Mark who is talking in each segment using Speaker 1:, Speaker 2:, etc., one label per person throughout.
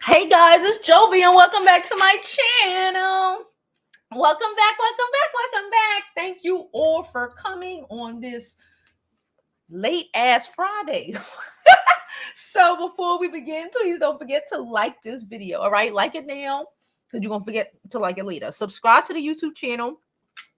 Speaker 1: Hey guys, it's Jovi and welcome back to my channel. Welcome back. Thank you all for coming on this late ass Friday. So before we begin, please don't forget to like this video. All right, like it now because you're gonna forget to like it later. Subscribe to the YouTube channel.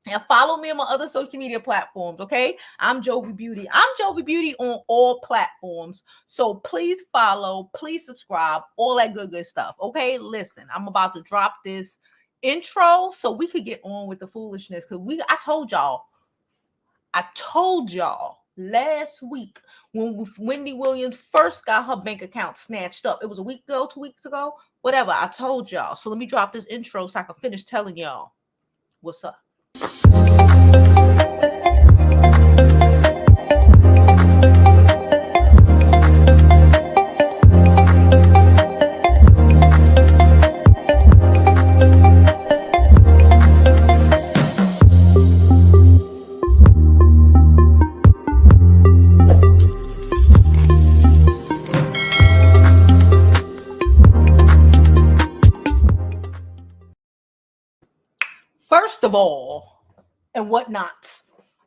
Speaker 1: And follow me on my other social media platforms, okay? I'm Jovi Beauty. I'm Jovi Beauty on all platforms. So please follow, please subscribe, all that good stuff, okay? Listen, I'm about to drop this intro so we could get on with the foolishness because I told y'all last week when Wendy Williams first got her bank account snatched up. It was a week ago, 2 weeks ago, whatever. I told y'all. So let me drop this intro so I can finish telling y'all what's up. First of all, and whatnot,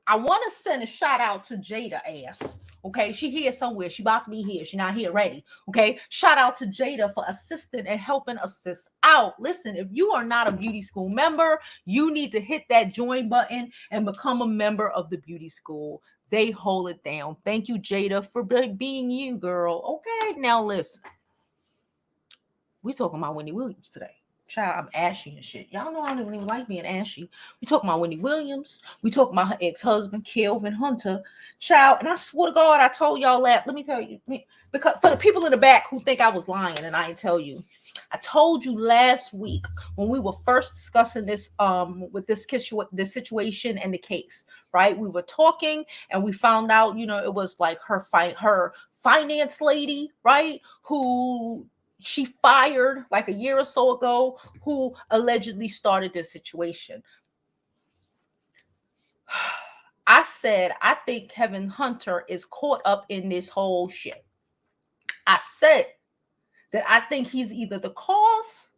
Speaker 1: I want to send a shout out to Jada ass. Okay, she here somewhere. She about to be here. She not here ready. Okay, shout out to Jada for assisting and helping assist out. Listen, if you are not a beauty school member, you need to hit that join button and become a member of the beauty school. They hold it down. Thank you, Jada, for being you, girl. Okay, now listen. We talking about Wendy Williams today. Child, I'm ashy and shit. Y'all know I don't even like being ashy. We talking about Wendy Williams. We talking about her ex-husband, Kevin Hunter. Child, and I swear to God, I told y'all that. Let me tell you, because for the people in the back who think I was lying and I didn't tell you, I told you last week when we were first discussing this with this situation and the case, right? We were talking and we found out, it was like her finance lady, right? Who she fired like a year or so ago, who allegedly started this situation. I said, I think Kevin Hunter is caught up in this whole shit. I said that I think he's either the cause,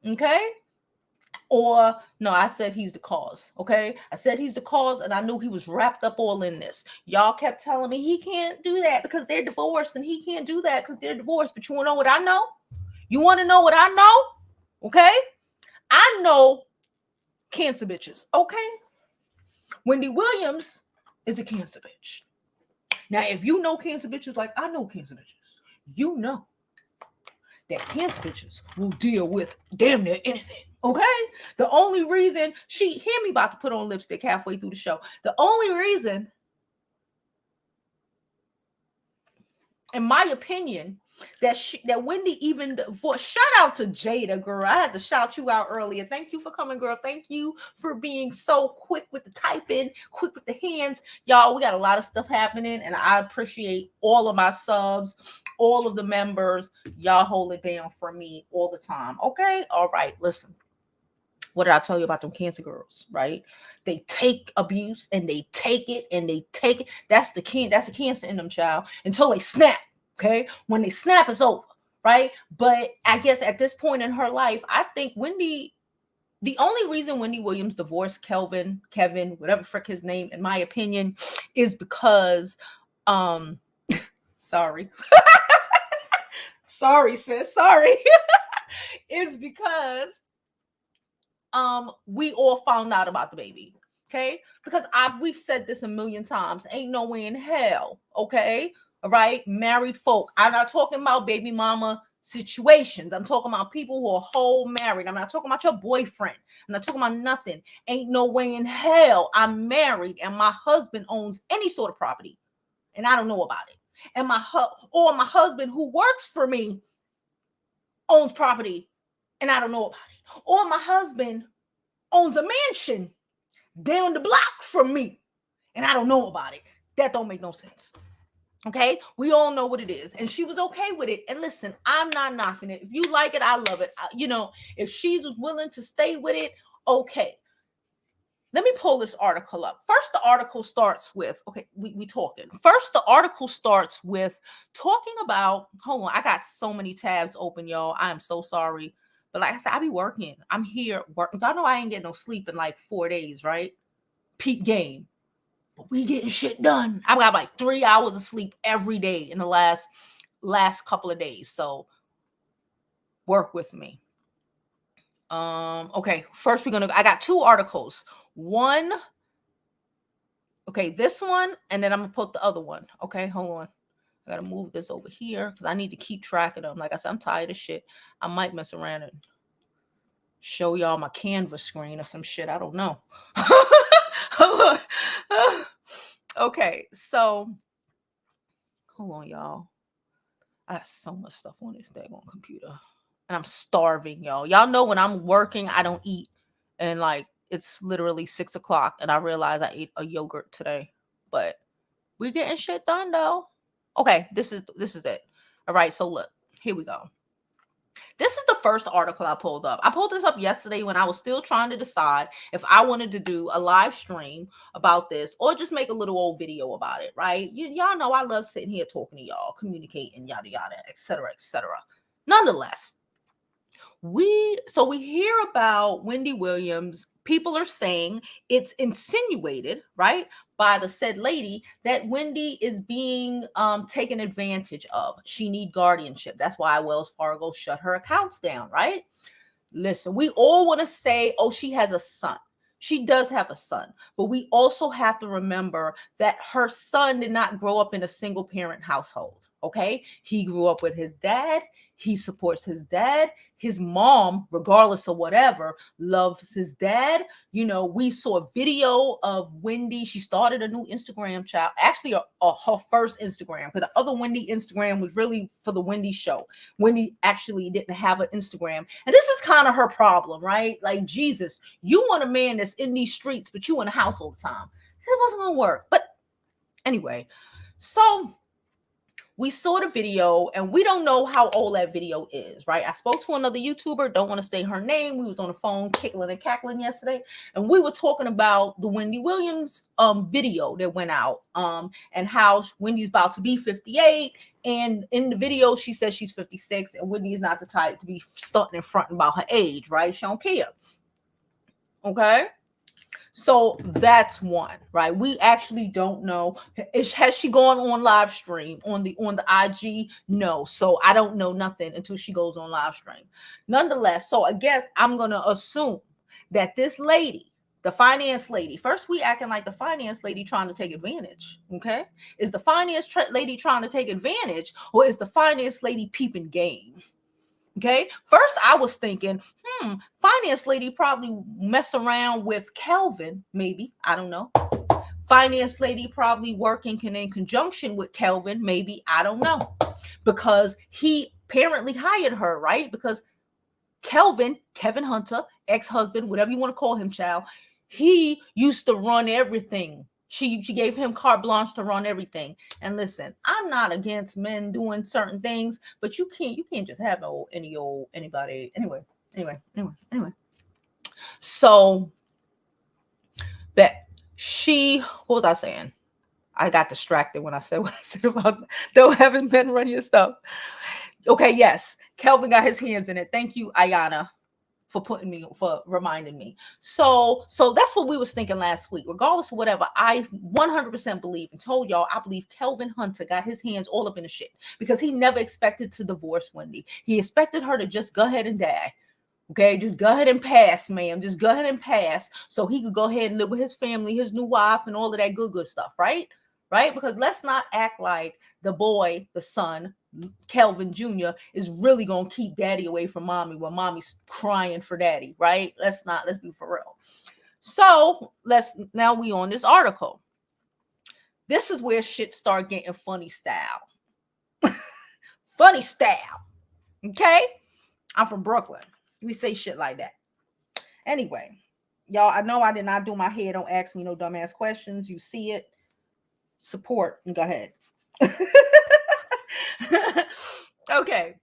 Speaker 1: okay? Or no, I said he's the cause, okay? I said he's the cause, and I knew he was wrapped up all in this. Y'all kept telling me he can't do that because they're divorced, and he can't do that because they're divorced. But you want to know what I know? You want to know what I know? Okay? I know cancer bitches, okay? Wendy Williams is a cancer bitch. Now, if you know cancer bitches like I know cancer bitches, you know that cancer bitches will deal with damn near anything. Okay? The only reason hear me about to put on lipstick halfway through the show. The only reason, in my opinion, that Wendy even divorced. Shout out to Jada, girl. I had to shout you out earlier. Thank you for coming, girl. Thank you for being so quick with the typing, quick with the hands. Y'all, we got a lot of stuff happening, and I appreciate all of my subs, all of the members. Y'all hold it down for me all the time. Okay? All right, listen. What did I tell you about them cancer girls, right? They take abuse and they take it and they take it. That's the cancer in them, child, until they snap. Okay, when they snap, it's over, right? But I guess at this point in her life, I think the only reason Wendy Williams divorced Kevin, whatever frick his name, in my opinion, is because, sorry, sorry, sis, sorry, is because we all found out about the baby. Okay, because we've said this a million times. Ain't no way in hell. Okay. All right, married folk. I'm not talking about baby mama situations. I'm talking about people who are whole married. I'm not talking about your boyfriend. I'm not talking about nothing. Ain't no way in hell I'm married and my husband owns any sort of property and I don't know about it. And my husband who works for me owns property and I don't know about it. Or my husband owns a mansion down the block from me and I don't know about it. That don't make no sense. Okay, we all know what it is, and she was okay with it. And listen, I'm not knocking it. If you like it, I love it. If she's willing to stay with it, okay. let me pull this article up. First, the article starts with, okay, we talking. First, the article starts with talking about, hold on, I got so many tabs open, y'all. I am so sorry. But like I said, I be working. I'm here working. Y'all know I ain't getting no sleep in like 4 days, right? Peak game. But we getting shit done. I got like 3 hours of sleep every day in the last couple of days. So work with me. Okay, first I got 2 articles. One, okay, this one, and then I'm gonna put the other one. Okay, hold on. I gotta move this over here because I need to keep track of them. Like I said, I'm tired of shit. I might mess around and show y'all my Canva screen or some shit. I don't know. Okay, so hold on, y'all. I got so much stuff on this daggone computer. And I'm starving, y'all. Y'all know when I'm working, I don't eat. And like it's literally 6 o'clock. And I realized I ate a yogurt today. But we're getting shit done though. Okay, this is it. All right, so look, here we go. This is the first article I pulled up. I pulled this up yesterday when I was still trying to decide if I wanted to do a live stream about this or just make a little old video about it, right? Y'all know I love sitting here talking to y'all, communicating, yada, yada, etc., etc. Nonetheless, we hear about Wendy Williams. People are saying it's insinuated, right, by the said lady that Wendy is being taken advantage of. She need guardianship. That's why Wells Fargo shut her accounts down, right? Listen, we all want to say, oh, she has a son. She does have a son, but we also have to remember that her son did not grow up in a single parent household. Okay. He grew up with his dad. He supports his dad. His mom, regardless of whatever, loves his dad. You know, we saw a video of Wendy. She started a new Instagram channel, actually her first Instagram, because the other Wendy Instagram was really for the Wendy show. Wendy actually didn't have an Instagram. And this is kind of her problem, right? Like, Jesus, you want a man that's in these streets, but you in the house all the time. It wasn't going to work. But anyway, so we saw the video and we don't know how old that video is, right? I spoke to another YouTuber, don't want to say her name. We was on the phone kickling and cackling yesterday, and we were talking about the Wendy Williams video that went out and how Wendy's about to be 58. And in the video, she says she's 56, and Wendy is not the type to be stunting and fronting about her age, right? She don't care. Okay. So that's one, right? We actually don't know. Has she gone on live stream on the IG? No. So I don't know nothing until she goes on live stream. Nonetheless, so I guess I'm gonna assume that this lady, the finance lady, first we acting like the finance lady trying to take advantage. Okay, is the finance lady trying to take advantage, or is the finance lady peeping game? Okay. First, I was thinking, finance lady probably mess around with Kelvin, maybe. I don't know. Finance lady probably working in conjunction with Kelvin, maybe. I don't know. Because he apparently hired her, right? Because Kevin Hunter, ex-husband, whatever you want to call him, child, he used to run everything. She gave him carte blanche to run everything. And listen, I'm not against men doing certain things, but you can't just have anybody. Anyway. So, but what was I saying? I got distracted when I said what I said about don't having men run your stuff. Okay, yes, Kelvin got his hands in it. Thank you, Ayana, for reminding me. So that's what we was thinking last week. Regardless of whatever, I 100% believe and told y'all I believe Kelvin Hunter got his hands all up in the shit because he never expected to divorce Wendy. He expected her to just go ahead and die. Okay, just go ahead and pass, ma'am. Just go ahead and pass so he could go ahead and live with his family, his new wife, and all of that good stuff, right? Right? Because let's not act like the boy, the son, Kelvin Jr. is really gonna keep daddy away from mommy when mommy's crying for daddy, right? Let's be for real. So now we on this article. This is where shit start getting funny style. Funny style. Okay? I'm from Brooklyn. We say shit like that. Anyway, y'all, I know I did not do my hair. Don't ask me no dumbass questions. You see it. Support and go ahead. Okay.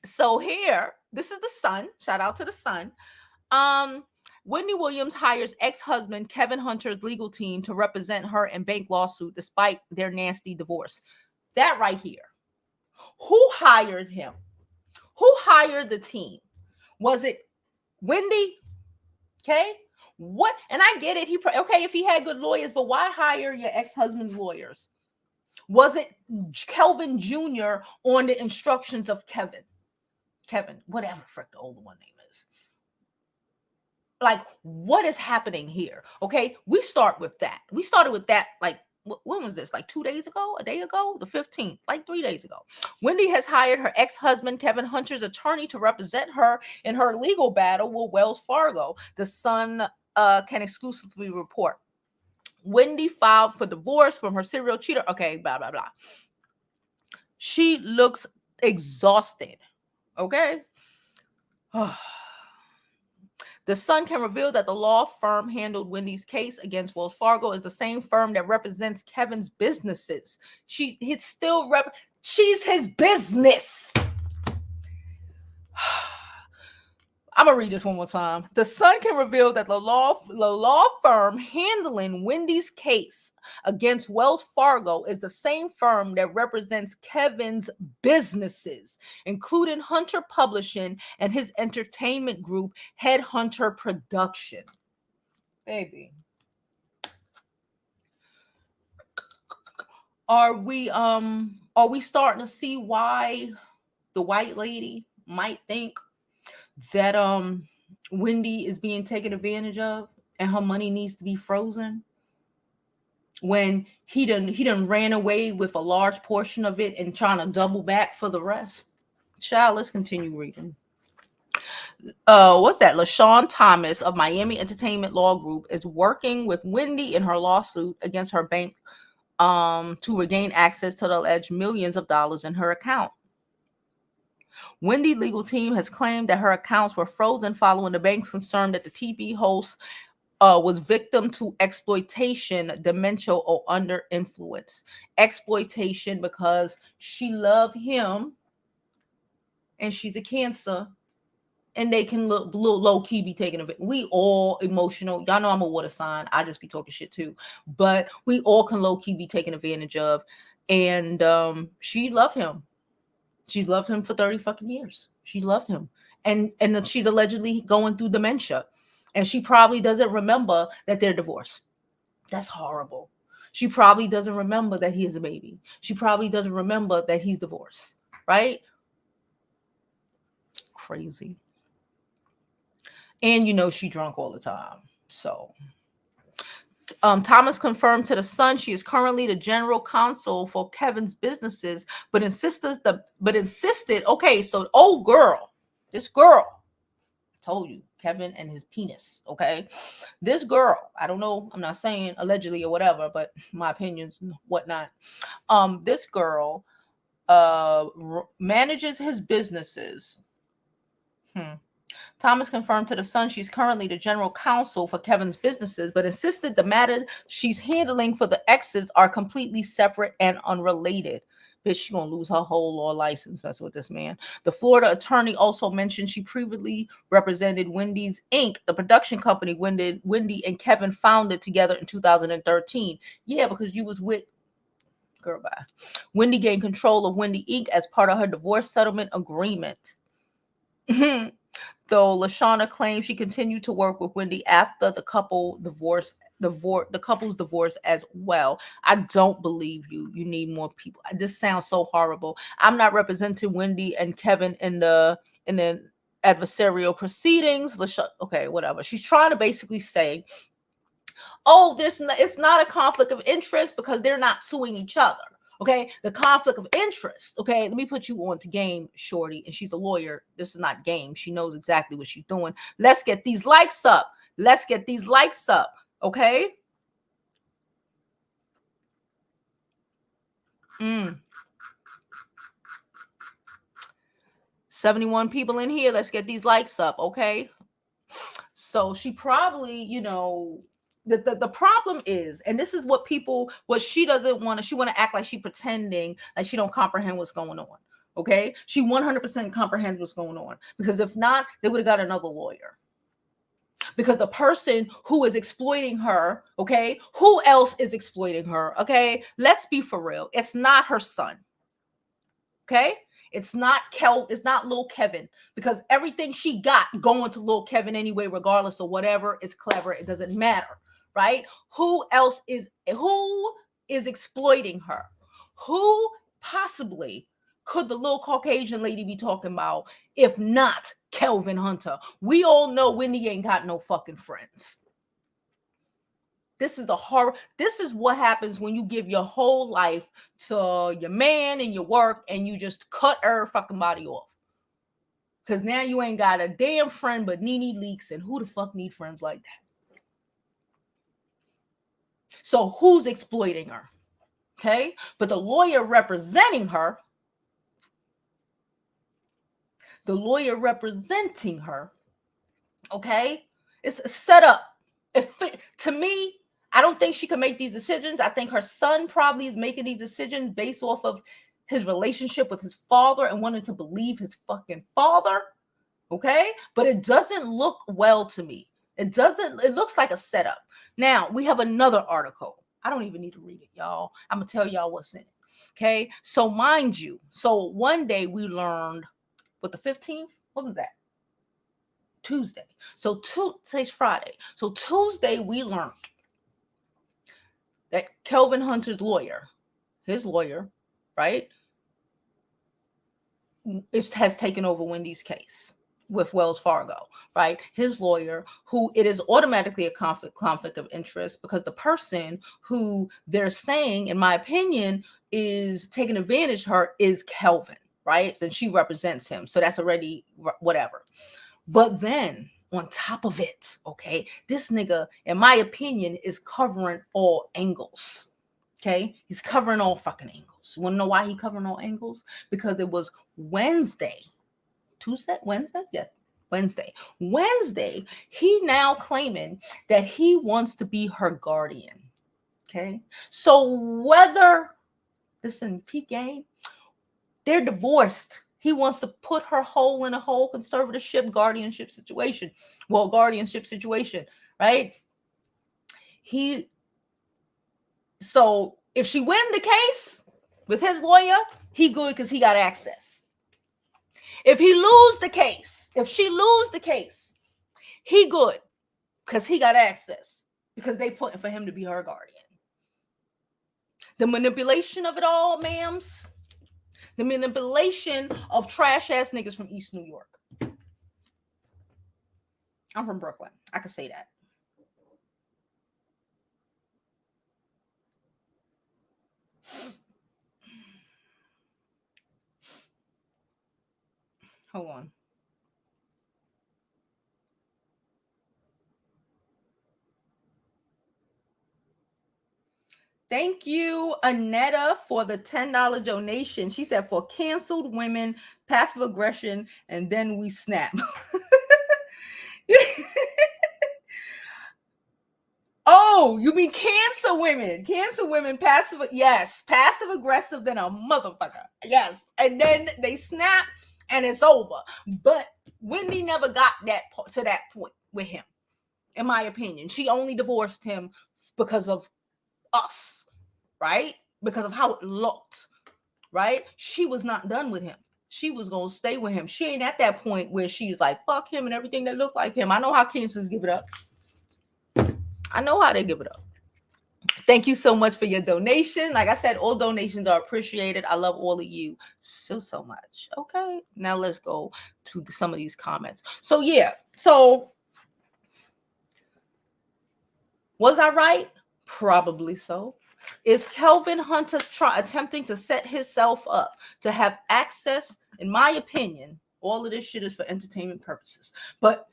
Speaker 1: So here, this is the sun. Shout out to the sun. Wendy Williams hires ex-husband Kevin Hunter's legal team to represent her in bank lawsuit despite their nasty divorce. That right here. Who hired him? Who hired the team? Was it Wendy? Okay. What? And I get it. Okay, if he had good lawyers, but why hire your ex-husband's lawyers? Was it Kelvin Jr. on the instructions of Kevin? Kevin, whatever frick the older one name is. Like, what is happening here? Okay, we start with that. We started with that, like, when was this? Like 2 days ago? A day ago? The 15th, like 3 days ago. Wendy has hired her ex-husband, Kevin Hunter's attorney, to represent her in her legal battle with Wells Fargo. The Sun can exclusively report. Wendy filed for divorce from her serial cheater. Okay, blah, blah, blah. She looks exhausted. Okay. The Sun can reveal that the law firm handled Wendy's case against Wells Fargo is the same firm that represents Kevin's businesses. She's his business. I'm going to read this one more time. The Sun can reveal that the law firm handling Wendy's case against Wells Fargo is the same firm that represents Kevin's businesses, including Hunter Publishing and his entertainment group, Headhunter Production. Baby. Are we starting to see why the white lady might think that Wendy is being taken advantage of and her money needs to be frozen when he done ran away with a large portion of it and trying to double back for the rest? Child, let's continue reading. What's that? LaShawn Thomas of Miami Entertainment Law Group is working with Wendy in her lawsuit against her bank to regain access to the alleged millions of dollars in her account. Wendy's legal team has claimed that her accounts were frozen following the bank's concern that the TV host was victim to exploitation, dementia, or under influence. Exploitation because she loved him and she's a Cancer and they can low-key be taken of it. We all emotional. Y'all know I'm a water sign. I just be talking shit too. But we all can low-key be taken advantage of. And she loved him. She's loved him for 30 fucking years. She loved him. And she's allegedly going through dementia. And she probably doesn't remember that they're divorced. That's horrible. She probably doesn't remember that he is a baby. She probably doesn't remember that he's divorced. Right? Crazy. And she drunk all the time. So Thomas confirmed to the Sun she is currently the general counsel for Kevin's businesses, but insisted, okay, so this girl, I told you, Kevin and his penis, okay? This girl, I don't know, I'm not saying allegedly or whatever, but my opinions and whatnot. This girl manages his businesses. Thomas confirmed to the Sun she's currently the general counsel for Kevin's businesses, but insisted the matter she's handling for the exes are completely separate and unrelated. Bitch, she gonna lose her whole law license messing with this man. The Florida attorney also mentioned she previously represented Wendy's Inc., the production company Wendy and Kevin founded together in 2013. Yeah, because you was with girl bye. Wendy gained control of Wendy Inc. as part of her divorce settlement agreement. Though LaShawna claims she continued to work with Wendy after the couple's divorce as well. I don't believe you. You need more people. This sounds so horrible. I'm not representing Wendy and Kevin in the adversarial proceedings. Okay, whatever. She's trying to basically say, oh, it's not a conflict of interest because they're not suing each other. Okay, the conflict of interest. Okay, let me put you on to game, shorty. And she's a lawyer. This is not game. She knows exactly what she's doing. Let's get these likes up. Okay. 71 people in here. Let's get these likes up. Okay. So she probably, the problem is, and this is what she doesn't want to, she want to act like she pretending like she don't comprehend what's going on. Okay. She 100% comprehends what's going on, because if not, they would have got another lawyer. Because the person who is exploiting her, okay, who else is exploiting her? Okay, let's be for real. It's not her son. Okay, it's not it's not little Kevin, because everything she got going to little Kevin anyway, regardless of whatever is clever, it doesn't matter, right? Who is exploiting her? Who possibly could the little Caucasian lady be talking about if not Kelvin Hunter? We all know Wendy ain't got no fucking friends. This is the horror. This is what happens when you give your whole life to your man and your work and you just cut her fucking body off. Because now you ain't got a damn friend but Nene Leakes, and who the fuck need friends like that? So who's exploiting her? Okay? But the lawyer representing her, okay, it's set up. To me, I don't think she can make these decisions. I think her son probably is making these decisions based off of his relationship with his father and wanting to believe his fucking father. Okay? But it doesn't look well to me. It looks like a setup. Now, we have another article. I don't even need to read it, y'all. I'm going to tell y'all what's in it. Okay? So mind you, one day we learned, what, the 15th? What was that? Tuesday. So today's Friday. So Tuesday we learned that Kelvin Hunter's lawyer, his lawyer, right, has taken over Wendy's case with Wells Fargo, right? His lawyer, who it is automatically a conflict of interest, because the person who they're saying, in my opinion, is taking advantage of her is Kelvin, right? And she represents him. So that's already whatever. But then on top of it, okay, this nigga, in my opinion, is covering all angles. Okay, he's covering all fucking angles. You want to know why he covering all angles? Because it was Wednesday. He now claiming that he wants to be her guardian. Okay, so whether, listen, peep game, they're divorced. He wants to put her whole in a whole conservatorship guardianship situation. Well, guardianship situation, right? So if she win the case with his lawyer, he good because he got access. If she lose the case, he good because he got access, because they put for him to be her guardian. The manipulation of it all, ma'ams. The manipulation of trash ass niggas from East New York. I'm from Brooklyn. I can say that. Hold on. Thank you, Anetta, for the $10 donation. She said, for canceled women, passive aggression, and then we snap. Oh, you mean Cancer women, passive, yes, passive aggressive than a motherfucker. Yes. And then they snap and it's over. But Wendy never got to that point with him, in my opinion. She only divorced him because of us, right? Because of how it looked, right? She was not done with him. She was going to stay with him. She ain't at that point where she's like, fuck him and everything that look like him. I know how cancers give it up. I know how they give it up. Thank you so much for your donation. Like I said, all donations are appreciated. I love all of you so much. Okay, now let's go to some of these comments. So yeah, so was I right? Probably so. Is Kelvin Hunter attempting to set himself up to have access? In my opinion, all of this shit is for entertainment purposes. But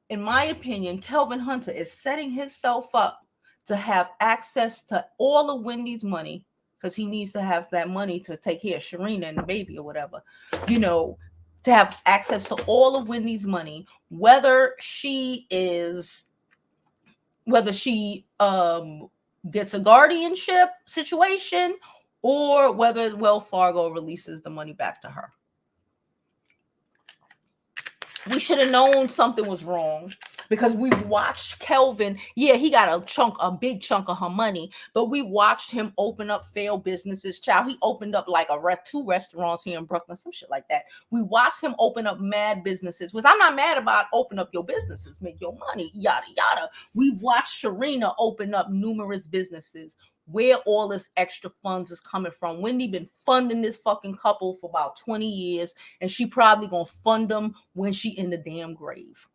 Speaker 1: in my opinion, Kelvin Hunter is setting himself up to have access to all of Wendy's money, because he needs to have that money to take care of Sharina and the baby or whatever, you know, to have access to all of Wendy's money, whether she gets a guardianship situation or whether Wells Fargo releases the money back to her. We should have known something was wrong. because we watched Kelvin. Yeah, he got a big chunk of her money, but we watched him open up failed businesses. Child, he opened up like 2 restaurants here in Brooklyn, some shit like that. We watched him open up mad businesses, which I'm not mad about. Open up your businesses, make your money, yada yada. We've watched Sharina open up numerous businesses. Where all this extra funds is coming from? Wendy been funding this fucking couple for about 20 years, and she probably gonna fund them when she in the damn grave.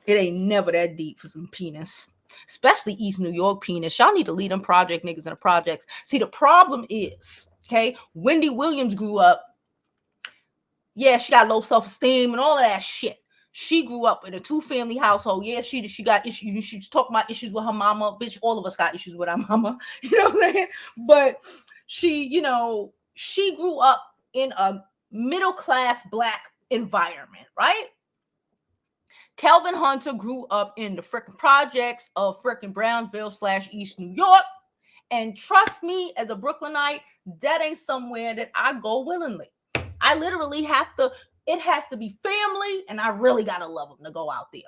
Speaker 1: It ain't never that deep for some penis, especially East New York penis. Y'all need to lead them project niggas in the projects. See, the problem is, okay, Wendy Williams grew up. Yeah, she got low self-esteem and all of that shit. She grew up in a 2-family household. Yeah, she got issues. She's talking about issues with her mama. Bitch, all of us got issues with our mama. You know what I'm saying? But she grew up in a middle-class Black environment, right? Kelvin Hunter grew up in the freaking projects of freaking Brownsville / East New York. And trust me, as a Brooklynite, that ain't somewhere that I go willingly. I literally have to, it has to be family, and I really gotta love them to go out there.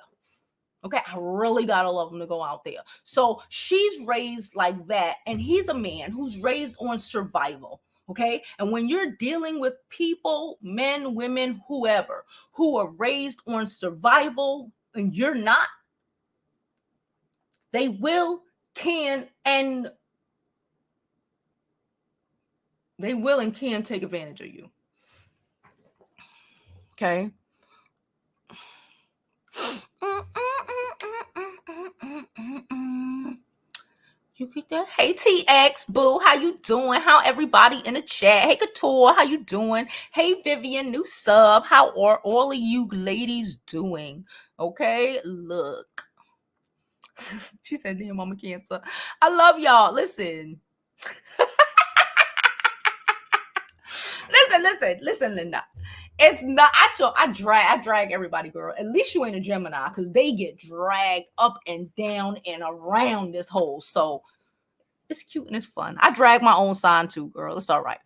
Speaker 1: Okay, I really gotta love him to go out there. So she's raised like that, and he's a man who's raised on survival. Okay, and when you're dealing with people, men, women, whoever, who are raised on survival, and you're not, they will, can, and take advantage of you. Okay. You get that? Hey TX, boo, how you doing? How everybody in the chat? Hey Couture, how you doing? Hey Vivian, new sub. How are all of you ladies doing? Okay, look. She said, "Damn, mama cancer." I love y'all. Listen. Listen, Linda. It's not. I drag everybody, girl. At least you ain't a Gemini, because they get dragged up and down and around this hole. So it's cute and it's fun. I drag my own sign too, girl. It's all right.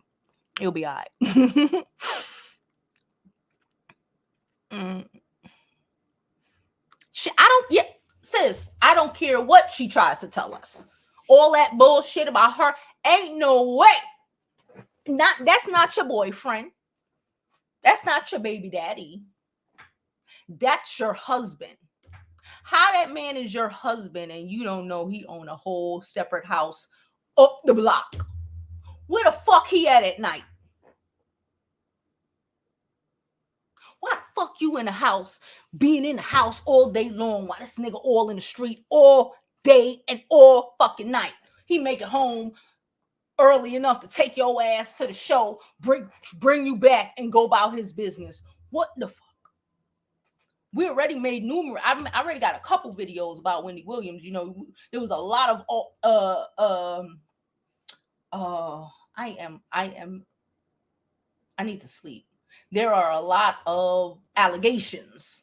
Speaker 1: It'll be all right. Sis, I don't care what she tries to tell us. All that bullshit about her, ain't no way. That's not your boyfriend. That's not your baby daddy. That's your husband. How that man is your husband and you don't know he own a whole separate house up the block? Where the fuck he at night? Why the fuck you in the house, being in the house all day long while this nigga all in the street all day and all fucking night? He make it home early enough to take your ass to the show, bring you back and go about his business. What the fuck? We already made numerous. I already got a couple videos about Wendy Williams. You know, there was a lot of I need to sleep. There are a lot of allegations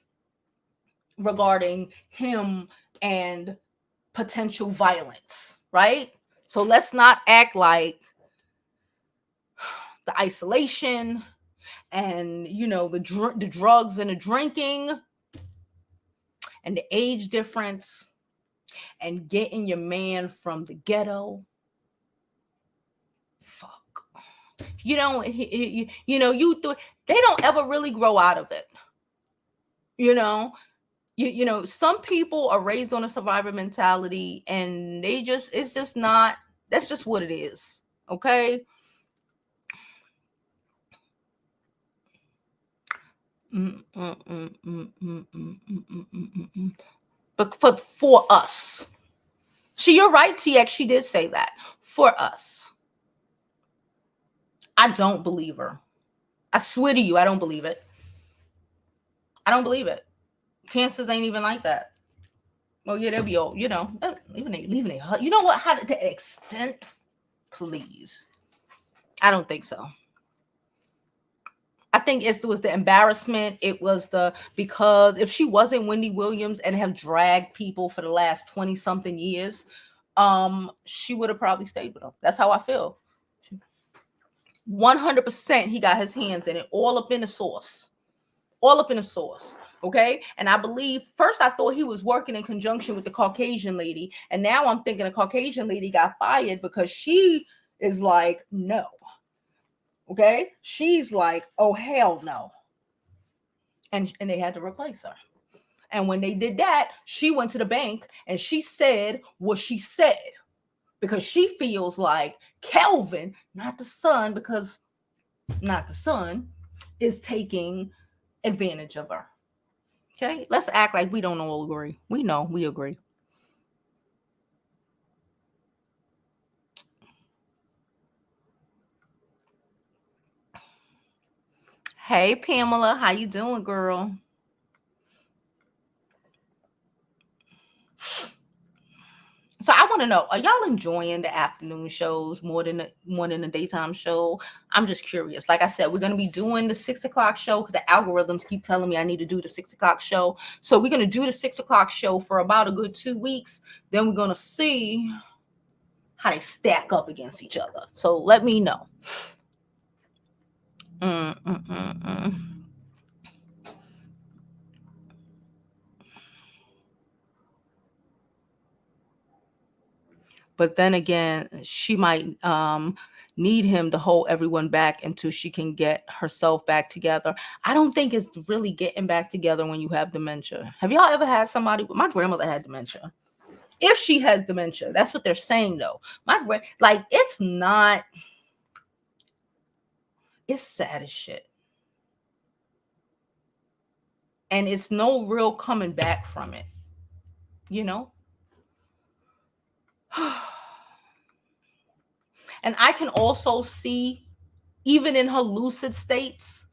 Speaker 1: regarding him and potential violence, right? So let's not act like the isolation and, you know, the drugs and the drinking and the age difference and getting your man from the ghetto. Fuck. You know, they don't ever really grow out of it. You know, you know, some people are raised on a survivor mentality and it's just not, that's just what it is. Okay. But for us, you're right, TX. She did say that. For us, I don't believe her. I swear to you, I don't believe it. I don't believe it. Cancers ain't even like that. Well, yeah, they'll be old, you know, leaving it. You know what? How to the extent, please. I don't think so. I think it was the embarrassment. It was because if she wasn't Wendy Williams and have dragged people for the last 20 something years, she would have probably stayed with him. That's how I feel. 100% he got his hands in it, all up in the sauce. Okay. And I believe first I thought he was working in conjunction with the Caucasian lady. And now I'm thinking a Caucasian lady got fired because she is like, no. Okay. She's like, oh, hell no. And they had to replace her. And when they did that, she went to the bank and she said what she said because she feels like Kelvin, not the son, because not the son, is taking advantage of her. Okay, let's act like we don't all agree. We know, we agree. Hey, Pamela, how you doing, girl? So I want to know, are y'all enjoying the afternoon shows more than the daytime show? I'm just curious. Like I said, we're going to be doing the 6 o'clock show because the algorithms keep telling me I need to do the 6 o'clock show. So we're going to do the 6 o'clock show for about a good 2 weeks. Then we're going to see how they stack up against each other. So let me know. But then again, she might need him to hold everyone back until she can get herself back together. I don't think it's really getting back together when you have dementia. Have y'all ever had somebody? My grandmother had dementia. If she has dementia, that's what they're saying though. Like it's not. It's sad as shit, and it's no real coming back from it. You know. And I can also see, even in her lucid states,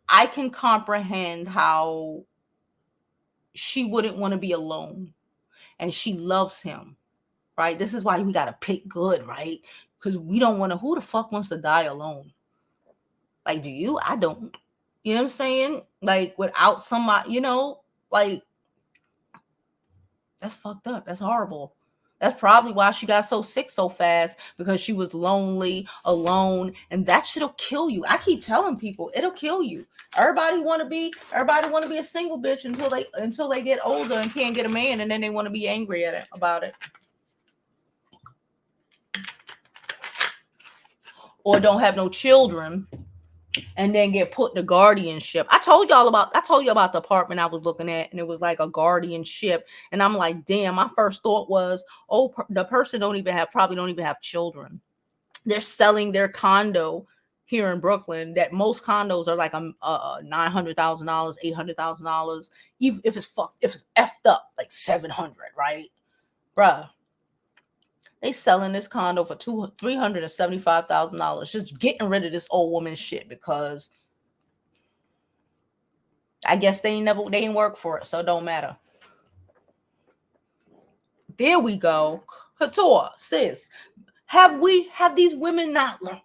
Speaker 1: I can comprehend how she wouldn't want to be alone. And she loves him, right? This is why we got to pick good, right? Because we don't want to, who the fuck wants to die alone? Like, do you? I don't. You know what I'm saying? Like, without somebody, like, that's fucked up. That's horrible. That's probably why she got so sick so fast, because she was lonely, alone, and that shit'll kill you. I keep telling people it'll kill you. Everybody want to be a single bitch until they get older and can't get a man, and then they want to be angry about it, or don't have no children and then get put in a guardianship. I told you about the apartment I was looking at, and it was like a guardianship. And I'm like, damn, my first thought was, oh, the person probably don't even have children. They're selling their condo here in Brooklyn, that most condos are like $900,000, $800,000. Even if it's effed up, like 700, right? Bruh. They selling this condo for $375,000, just getting rid of this old woman shit, because I guess they ain't work for it, so it don't matter. There we go. Couture, sis. Have these women not learned?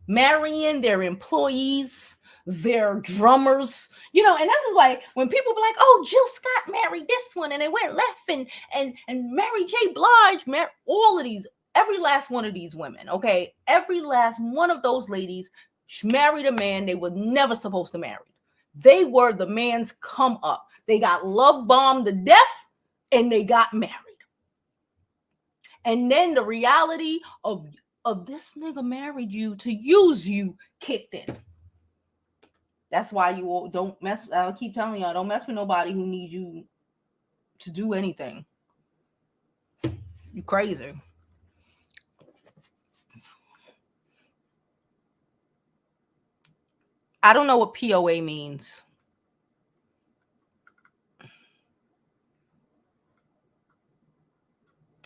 Speaker 1: Marrying their employees, their drummers, and this is why when people be like, oh, Jill Scott married this one and they went left, and Mary J. Blige, all of these, every last one of these women, okay, every last one of those ladies married a man they were never supposed to marry. They were the man's come up. They got love bombed to death and they got married. And then the reality of this nigga married you to use you kicked in. That's why you don't mess. I'll keep telling y'all, don't mess with nobody who needs you to do anything. You crazy. I don't know what POA means.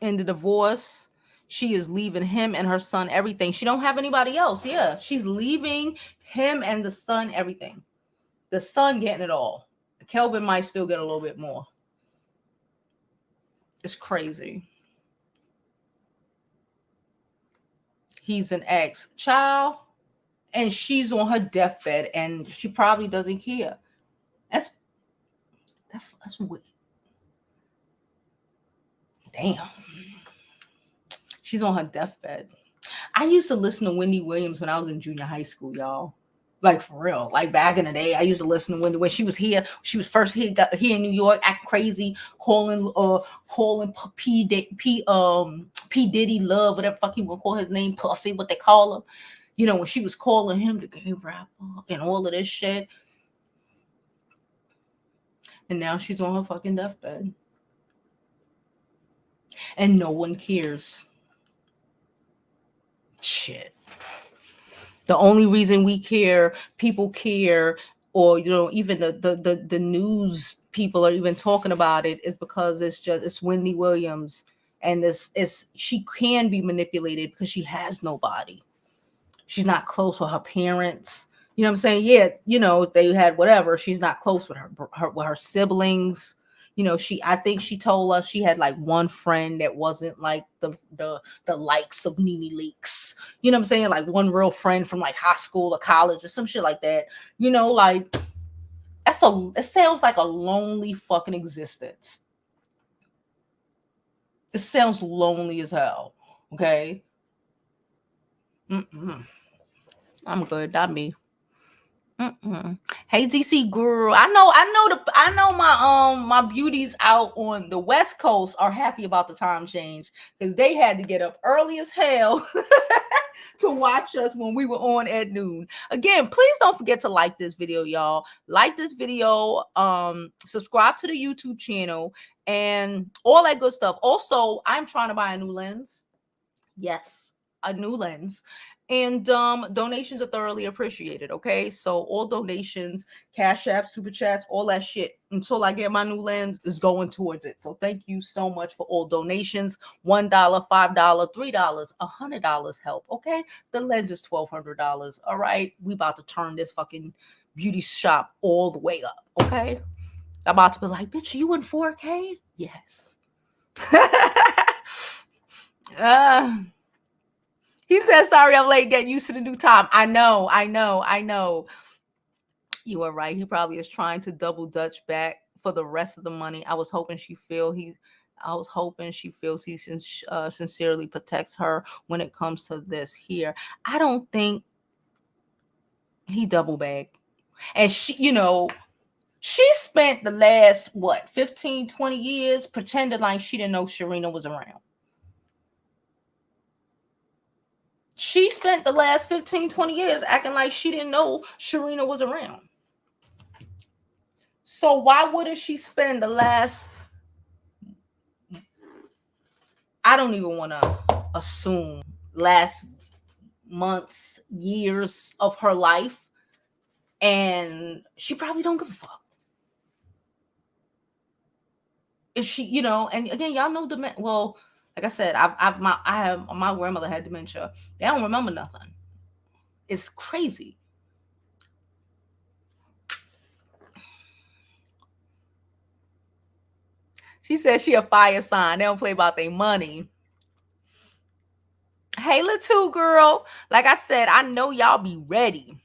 Speaker 1: In the divorce, she is leaving him and her son everything. She don't have anybody else. Yeah, she's leaving him and the son everything. The son getting it all. Kelvin might still get a little bit more. It's crazy. He's an ex-child, and she's on her deathbed, and she probably doesn't care. That's weird. Damn. She's on her deathbed. I used to listen to Wendy Williams when I was in junior high school, y'all. Like for real. Like back in the day, I used to listen to Wendy when she was here. She was first here, got here in New York, acting crazy, calling P Diddy Love, whatever fuck you want to call his name, Puffy, what they call him. You know, when she was calling him the gay rapper and all of this shit. And now she's on her fucking deathbed. And no one cares. Shit. The only reason we care, people care, or you know, even the news people are even talking about it is because it's Wendy Williams, and she can be manipulated because she has nobody. She's not close with her parents. You know what I'm saying? Yeah, you know, they had whatever. She's not close with her siblings. You know, I think she told us she had like one friend that wasn't like the likes of Nene Leakes. You know what I'm saying? Like one real friend from like high school or college or some shit like that. You know, like it sounds like a lonely fucking existence. It sounds lonely as hell. Okay. I'm good. Not me. Hey DC girl, I know my beauties out on the West Coast are happy about the time change because they had to get up early as hell to watch us when we were on at noon. Again, please don't forget to like this video, y'all. Like this video, subscribe to the YouTube channel and all that good stuff. Also, I'm trying to buy a new lens. Yes, a new lens. And donations are thoroughly appreciated. Okay, so all donations, Cash App, Super Chats, all that shit until I get my new lens is going towards it. So thank you so much for all donations. $1, $5, $3, $100 help. Okay, the lens is $1,200. All right, we about to turn this fucking beauty shop all the way up. Okay, I'm about to be like, bitch, you in 4K? Yes. He said, sorry, I'm late getting used to the new time. I know. You are right. He probably is trying to double Dutch back for the rest of the money. I was hoping she feels he sincerely protects her when it comes to this here. I don't think he double bagged. And she, you know, she spent the last, 15, 20 years pretending like she didn't know Sharina was around. She spent the last 15, 20 years acting like she didn't know Sharina was around. So why wouldn't she spend the last, I don't even want to assume, last months, years of her life, and she probably don't give a fuck. If she, you know, and again, y'all know well, like I said, my grandmother had dementia. They don't remember nothing. It's crazy. She said she a fire sign. They don't play about their money. Hey, little girl. Like I said, I know y'all be ready.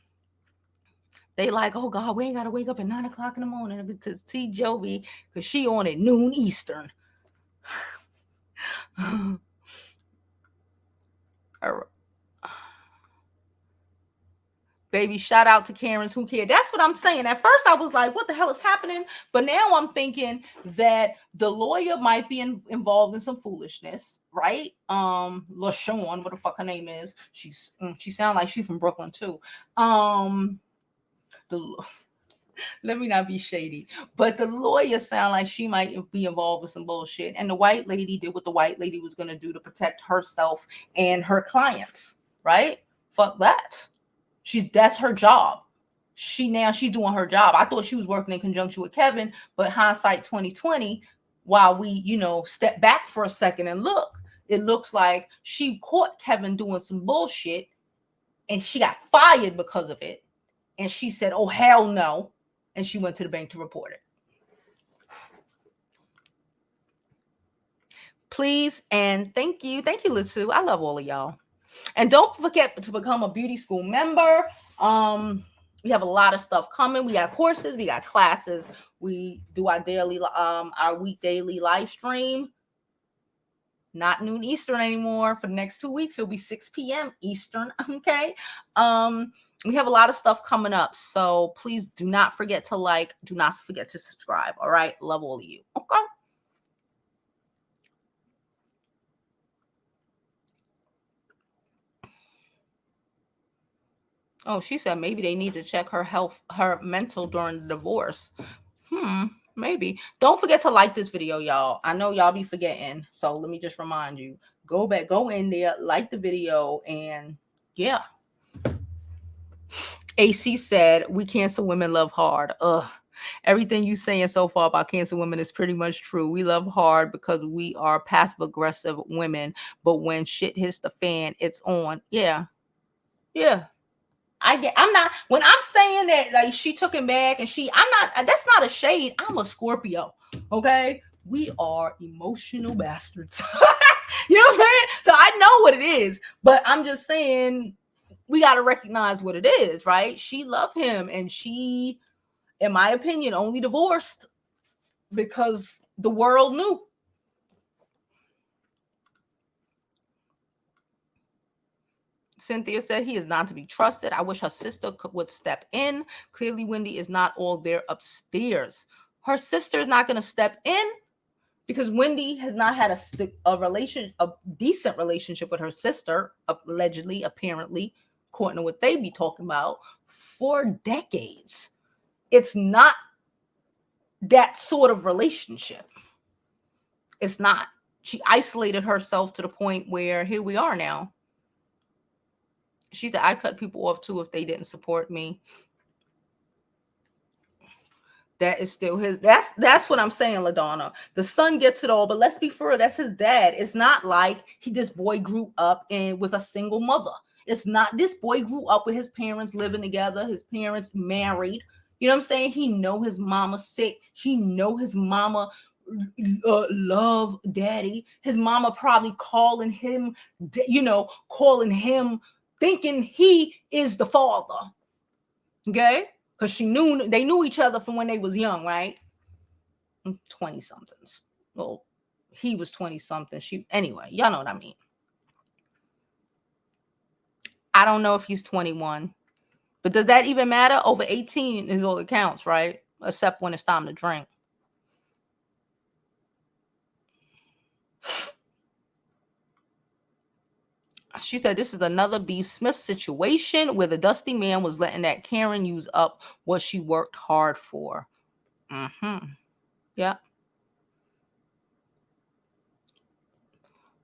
Speaker 1: They like, oh God, we ain't got to wake up at 9 o'clock in the morning to see Jovi because she on at noon Eastern. All right. Baby, shout out to Karen's Who Cared. That's what I'm saying. At first, I was like, what the hell is happening? But now I'm thinking that the lawyer might be involved in some foolishness, right? LaShawn, what the fuck her name is. She sounds like she's from Brooklyn too. Let me not be shady, but the lawyer sound like she might be involved with some bullshit. And the white lady did what the white lady was going to do to protect herself and her clients, right? Fuck that. That's her job. She's doing her job. I thought she was working in conjunction with Kevin, but hindsight 2020, while we, you know, step back for a second and look, it looks like she caught Kevin doing some bullshit and she got fired because of it. And she said, oh, hell no. And she went to the bank to report it. Please and thank you. Thank you, Litsu. I love all of y'all. And don't forget to become a beauty school member. We have a lot of stuff coming. We got courses, we got classes. We do our week daily live stream. not noon Eastern anymore. For the next 2 weeks, it'll be 6 p.m. Eastern. Okay. We have a lot of stuff coming up. So please do not forget to like, do not forget to subscribe. All right. Love all of you. Okay. Oh, she said maybe they need to check her health, her mental during the divorce. Maybe. Don't forget to like this video, y'all. I know y'all be forgetting. So let me just remind you. Go back, go in there, like the video, and yeah. AC said, we Cancer women love hard. Ugh. Everything you saying so far about Cancer women is pretty much true. We love hard because we are passive aggressive women, but when shit hits the fan, it's on. Yeah. Yeah. I'm not, when I'm saying that like she took him back and that's not a shade. I'm a Scorpio. Okay. We are emotional bastards. You know what I'm saying? So I know what it is, but I'm just saying we got to recognize what it is, right? She loved him and she, in my opinion, only divorced because the world knew. Cynthia said he is not to be trusted. I wish her sister would step in. Clearly, Wendy is not all there upstairs. Her sister is not going to step in because Wendy has not had a decent relationship with her sister, allegedly, apparently, according to what they be talking about, for decades. It's not that sort of relationship. It's not. She isolated herself to the point where here we are now. She said, I'd cut people off too if they didn't support me. That is still his. That's what I'm saying, LaDonna. The son gets it all, but let's be fair, that's his dad. It's not like this boy grew up with a single mother. It's not. This boy grew up with his parents living together, his parents married. You know what I'm saying? He know his mama sick. He know his mama love daddy. His mama probably calling him, thinking he is the father. Okay? Because they knew each other from when they was young, right? 20 somethings. Well, he was 20 something. Anyway, y'all know what I mean. I don't know if he's 21. But does that even matter? Over 18 is all that counts, right? Except when it's time to drink. She said this is another Beef Smith situation where the dusty man was letting that Karen use up what she worked hard for. Yeah.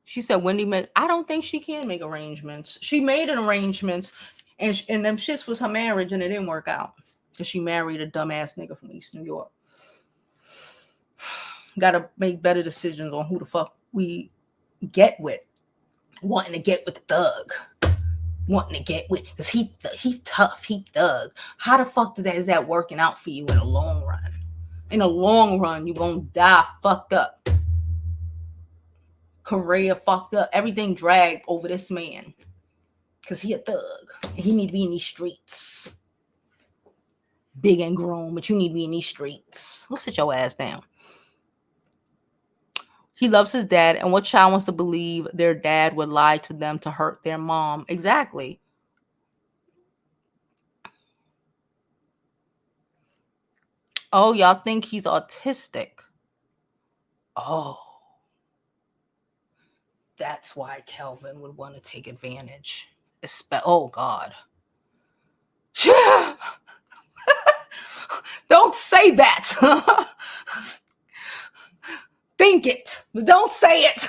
Speaker 1: She said Wendy I don't think she can make arrangements. She made an arrangements and them shits was her marriage and it didn't work out. Because she married a dumbass nigga from East New York. Gotta make better decisions on who the fuck we get with. Wanting to get with the thug. Wanting to get with, because he's tough, he thug. How the fuck is that working out for you in the long run? In the long run, you're gonna die fucked up. Career fucked up. Everything dragged over this man. Because he a thug. And he need to be in these streets. Big and grown, but you need to be in these streets. Let's sit your ass down. He loves his dad, and what child wants to believe their dad would lie to them to hurt their mom? Exactly. Oh, y'all think he's autistic? Oh. That's why Kelvin would want to take advantage. Oh, God. Don't say that. Think it, but don't say it.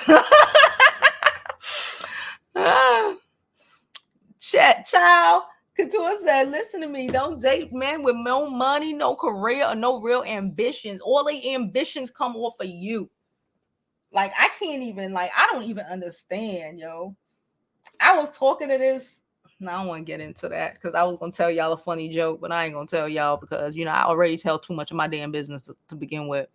Speaker 1: Child, Couture said, listen to me. Don't date men with no money, no career, or no real ambitions. All the ambitions come off of you. Like, I don't even understand, yo. I was talking to this. No, I don't want to get into that because I was going to tell y'all a funny joke, but I ain't going to tell y'all because, I already tell too much of my damn business to begin with.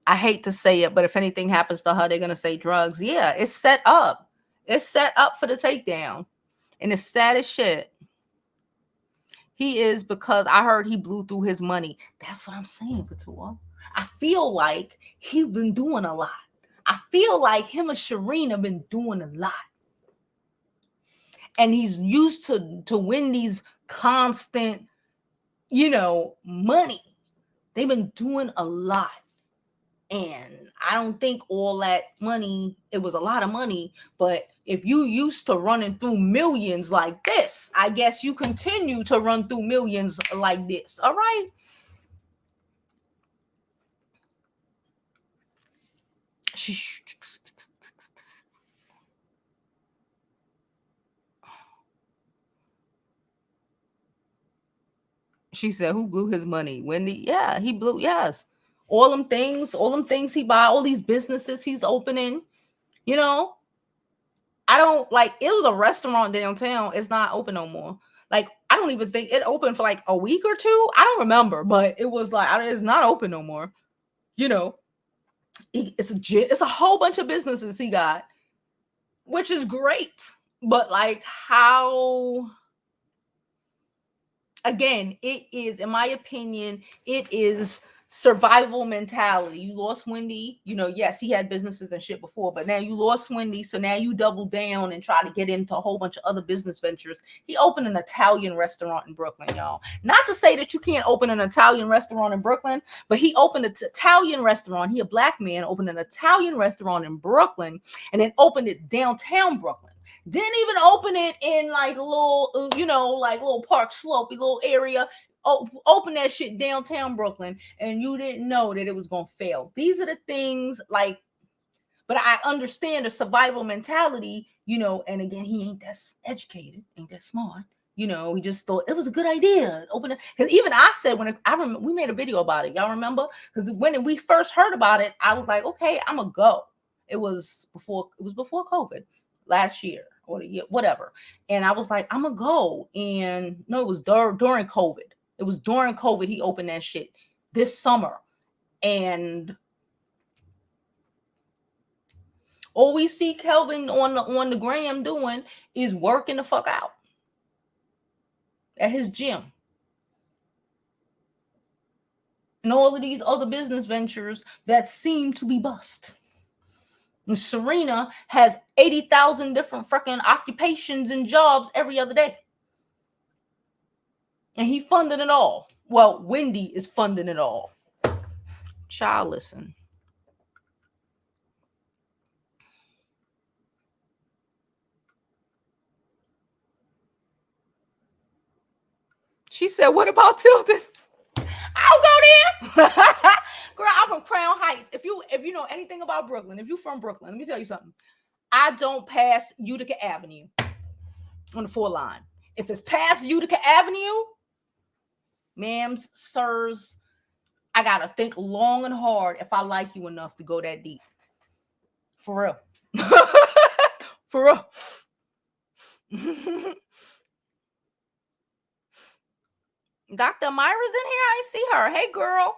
Speaker 1: I hate to say it, but if anything happens to her, they're going to say drugs. Yeah, it's set up. It's set up for the takedown. And it's sad as shit. He is, because I heard he blew through his money. That's what I'm saying, Couture. I feel like he's been doing a lot. I feel like him and Sharina been doing a lot. And he's used to Wendy's constant, money. They've been doing a lot. And I don't think all that money, it was a lot of money, but if you used to running through millions like this, I guess you continue to run through millions like this. All right. She said, who blew his money? Wendy? Yeah, he blew, yes. All them things he buy, all these businesses he's opening, I don't like, it was a restaurant downtown. It's not open no more. Like, I don't even think it opened for like a week or two. I don't remember, but it was like, it's not open no more. It's a whole bunch of businesses he got, which is great. But like, how, again, it is, in my opinion, it is survival mentality. You lost Wendy, yes, he had businesses and shit before, but now you lost Wendy, so now you double down and try to get into a whole bunch of other business ventures. He opened an Italian restaurant in Brooklyn, y'all. Not to say that you can't open an Italian restaurant in Brooklyn, but he opened an Italian restaurant. He, a black man, opened an Italian restaurant in Brooklyn, and then opened it downtown Brooklyn. Didn't even open it in like a little, like little Park Slope, a little area. Open that shit downtown Brooklyn, and you didn't know that it was gonna fail. These are the things, like, but I understand the survival mentality, and again, he ain't that educated, ain't that smart. He just thought it was a good idea. Open it, because even I said, I remember we made a video about it. Y'all remember? Because when we first heard about it, I was like, okay, I'm gonna go. It was before COVID last year or the year, whatever. And I was like, I'm gonna go. And no, it was during COVID. It was during COVID he opened that shit this summer. And all we see Kelvin on the gram doing is working the fuck out at his gym. And all of these other business ventures that seem to be bust. And Serena has 80,000 different freaking occupations and jobs every other day. And he funded it all. Well, Wendy is funding it all. Child, listen. She said, what about Tilden? I'll go there. Girl, I'm from Crown Heights. If you know anything about Brooklyn, if you're from Brooklyn, let me tell you something. I don't pass Utica Avenue on the 4 line. If it's past Utica Avenue, ma'ams, sirs, I gotta think long and hard if I like you enough to go that deep. For real. For real. Dr. Myra's in here. I see her. Hey, girl.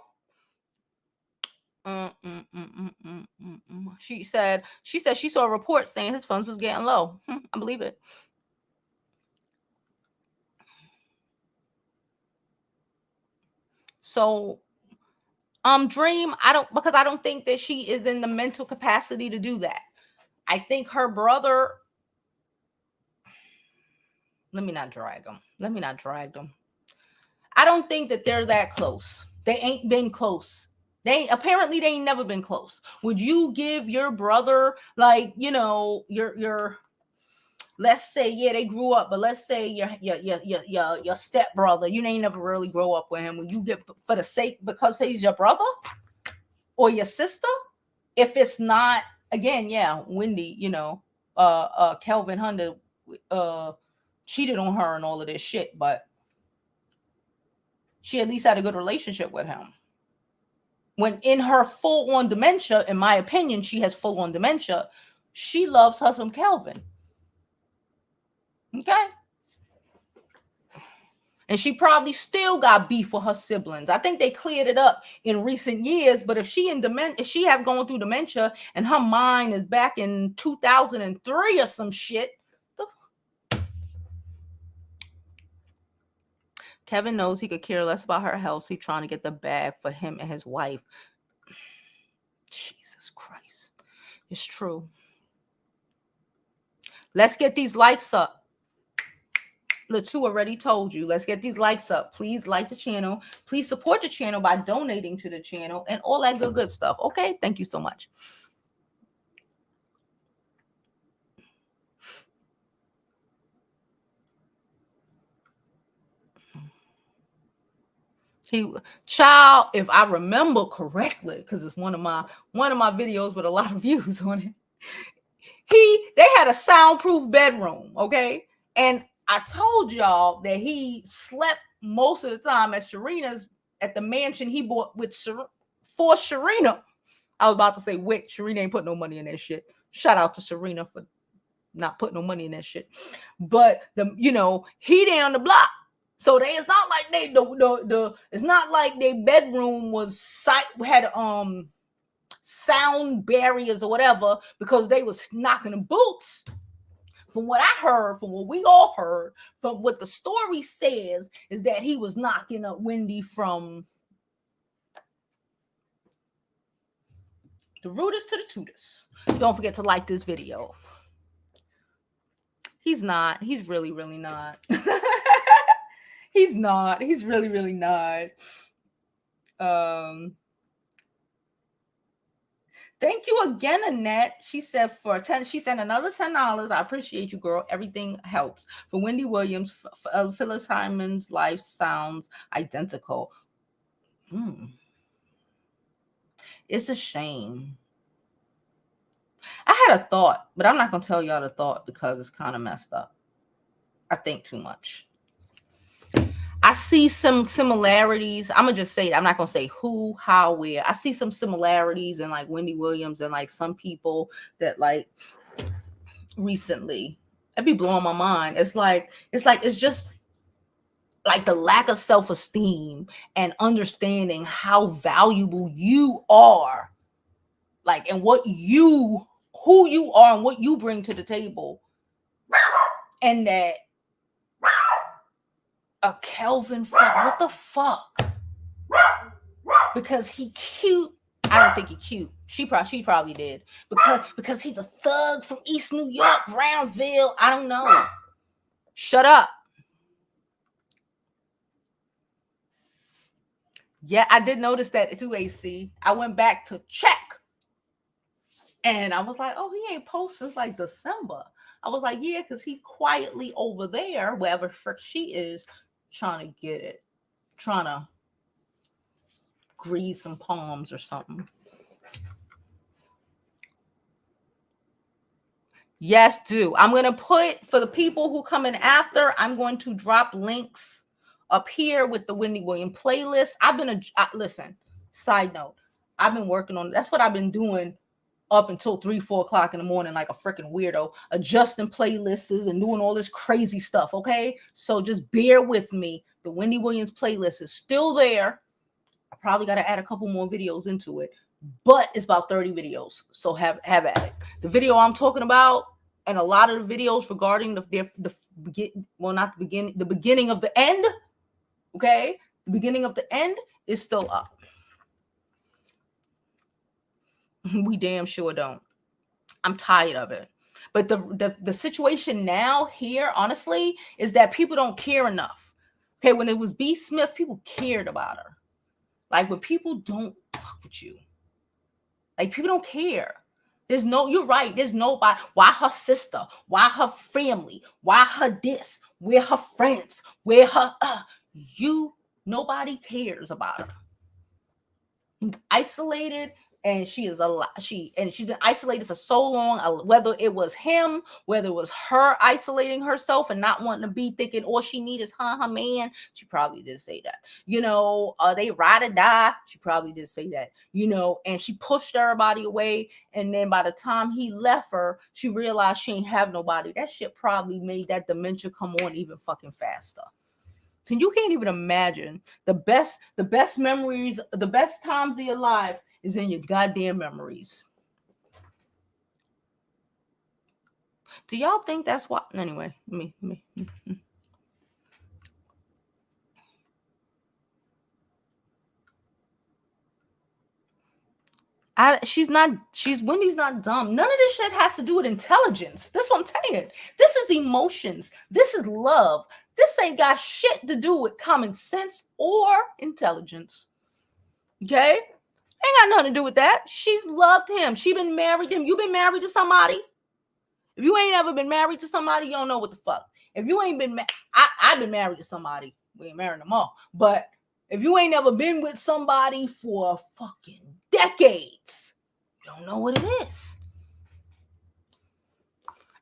Speaker 1: She said she saw a report saying his funds was getting low. I believe it. So, Dream, I don't think that she is in the mental capacity to do that. I think her brother. Let me not drag them. I don't think that they're that close. They ain't been close. They ain't never been close. Would you give your brother, like, your let's say, yeah, they grew up, but let's say your stepbrother, you ain't never really grow up with him. Would you get, for the sake, because he's your brother or your sister? If it's not, again, yeah, Wendy, Kelvin Hunter cheated on her and all of this shit, but she at least had a good relationship with him. When in her full-on dementia, in my opinion, she has full-on dementia, she loves her some Kelvin. Okay? And she probably still got beef with her siblings. I think they cleared it up in recent years, but if she have gone through dementia and her mind is back in 2003 or some shit, Kevin knows he could care less about her health. He's trying to get the bag for him and his wife. Jesus Christ. It's true. Let's get these likes up. Latu already told you. Let's get these likes up. Please like the channel. Please support the channel by donating to the channel and all that good stuff. Okay? Thank you so much. Child, if I remember correctly, because it's one of my videos with a lot of views on it. They had a soundproof bedroom, okay? And I told y'all that he slept most of the time at the mansion he bought for Serena. I was about to say with Serena ain't put no money in that shit. Shout out to Serena for not putting no money in that shit. But he down the block. So it's not like it's not like their bedroom had sound barriers or whatever, because they was knocking the boots. From what I heard, from what we all heard, from what the story says, is that he was knocking up Wendy from the rooters to the tutors. Don't forget to like this video. He's not. He's really, really not. He's not. He's really, really not. Thank you again, Annette. She said she sent another $10. I appreciate you, girl. Everything helps. For Wendy Williams, Phyllis Hyman's life sounds identical. It's a shame. I had a thought, but I'm not going to tell y'all the thought because it's kind of messed up. I think too much. I see some similarities. I'm going to just say it. I'm not going to say who, how, where. I see some similarities in like Wendy Williams and like some people that like recently. It'd be blowing my mind. It's just like the lack of self-esteem and understanding how valuable you are, like, and who you are and what you bring to the table. And that a Kelvin, what the fuck? Because he cute. I don't think he cute. She probably did. Because he's a thug from East New York, Brownsville. I don't know. Shut up. Yeah, I did notice that too, AC. I went back to check. And I was like, oh, he ain't posted since like December. I was like, yeah, because he quietly over there, wherever frick she is, trying to get it. Trying to grease some palms or something. Yes, do. I'm going to put, for the people who come in after, I'm going to drop links up here with the Wendy Williams playlist. Listen, side note, I've been working on, that's what I've been doing up until 3-4 o'clock in the morning, like a freaking weirdo, adjusting playlists and doing all this crazy stuff. Okay, so just bear with me. The Wendy Williams playlist is still there. I probably got to add a couple more videos into it, but it's about 30 videos, so have at it. The video I'm talking about and a lot of the videos regarding the beginning of the end. Okay, the beginning of the end is still up. We damn sure don't. I'm tired of it. But the situation now here, honestly, is that people don't care enough. Okay, when it was B. Smith, people cared about her. Like when people don't fuck with you, like people don't care. You're right. There's nobody. Why her sister? Why her family? Why her this? Where her friends? Where her nobody cares about her. Isolated. And she is she's been isolated for so long, whether it was him, whether it was her isolating herself and not wanting to be, thinking all she needs is her man. She probably did say that. They ride or die. She probably did say that. And she pushed everybody away. And then by the time he left her, she realized she ain't have nobody. That shit probably made that dementia come on even fucking faster. And you can't even imagine the best memories, the best times of your life is in your goddamn memories. Do y'all think that's what? Anyway, me. Wendy's not dumb. None of this shit has to do with intelligence. That's what I'm saying. This is emotions. This is love. This ain't got shit to do with common sense or intelligence. Okay? Ain't got nothing to do with that. She's loved him. She been married to him. You been married to somebody? If you ain't ever been married to somebody, you don't know what the fuck. If you ain't been I've been married to somebody. We ain't married them all. But if you ain't never been with somebody for fucking decades, you don't know what it is.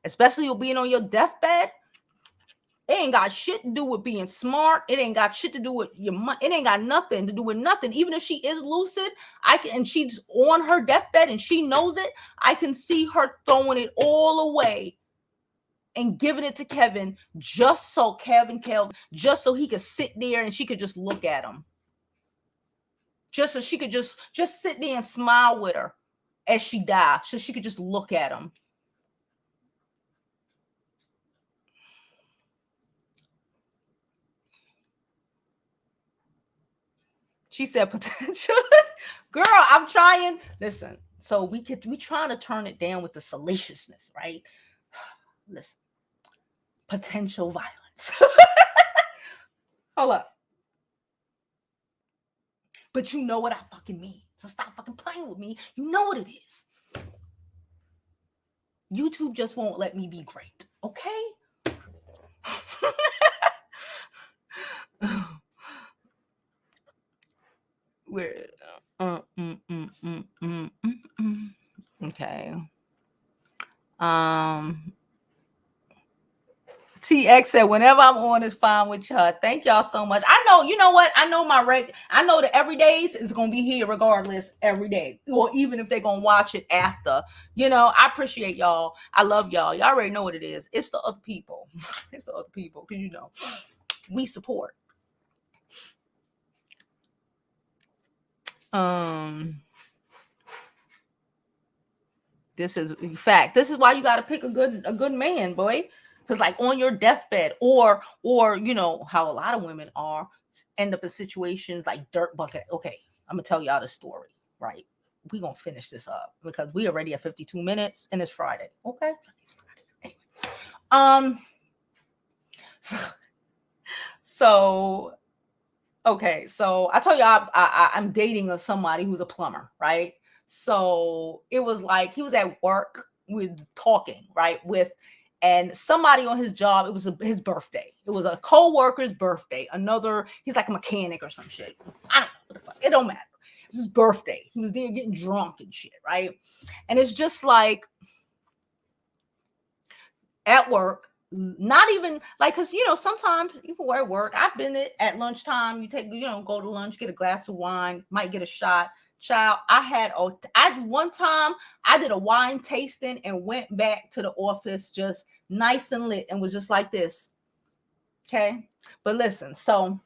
Speaker 1: Especially you being on your deathbed. It ain't got shit to do with being smart. It ain't got shit to do with your money. It ain't got nothing to do with nothing. Even if she is lucid, and she's on her deathbed and she knows it, I can see her throwing it all away and giving it to Kevin just so just so he could sit there and she could just look at him. Just so she could just sit there and smile with her as she died, so she could just look at him. She said potential. Girl, I'm trying. Listen, so we trying to turn it down with the salaciousness, right? Listen. Potential violence. Hold up. But you know what I fucking mean. So stop fucking playing with me. You know what it is. YouTube just won't let me be great. Okay? Where okay. TX said, whenever I'm on, it's fine with y'all. Thank y'all so much. I know, you know what? I know I know that every day is going to be here regardless every day. Or even if they're going to watch it after. You know, I appreciate y'all. I love y'all. Y'all already know what it is. It's the other people. It's the other people. Because, you know, we support. This is in fact. This is why you got to pick a good man, boy. Because like on your deathbed or you know how a lot of women end up in situations like dirt bucket. Okay, I'm gonna tell y'all the story, right? We're gonna finish this up because we already at 52 minutes and it's Friday. Okay. Anyway. So okay, so I told you I'm dating somebody who's a plumber, right? So it was like he was at work with talking, right? And somebody on his job, it was his birthday. It was a co-worker's birthday. He's like a mechanic or some shit. I don't know what the fuck. It don't matter. It's his birthday. He was there getting drunk and shit, right? And it's just like at work, not even like, because you know sometimes you can wear work. I've been at lunchtime. You go to lunch, get a glass of wine, might get a shot. Child, one time I did a wine tasting and went back to the office just nice and lit and was just like this. Okay, but listen, so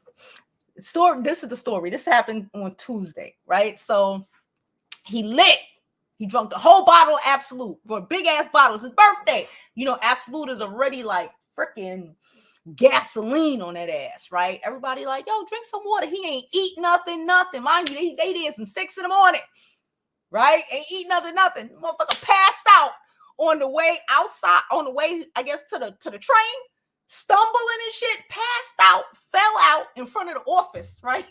Speaker 1: this is the story. This happened on Tuesday, right? So he lit. He drank the whole bottle of Absolute, for a big ass bottle. It's his birthday. You know, Absolute is already like freaking gasoline on that ass, right? Everybody like, yo, drink some water. He ain't eat nothing. Mind you, they did since 6 a.m, right? Ain't eat nothing. Motherfucker passed out on the way outside, on the way, I guess, to the train, stumbling and shit, passed out, fell out in front of the office, right?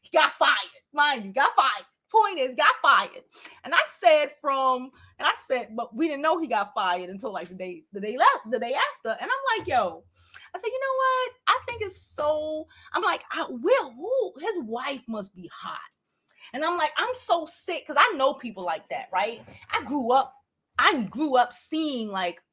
Speaker 1: He got fired. Mind you, got fired. Point is, got fired. And I said, but we didn't know he got fired until like the day after. And I'm like, yo, I said, you know what? I think it's so. I'm like, his wife must be hot. And I'm like, I'm so sick because I know people like that, right? I grew up seeing like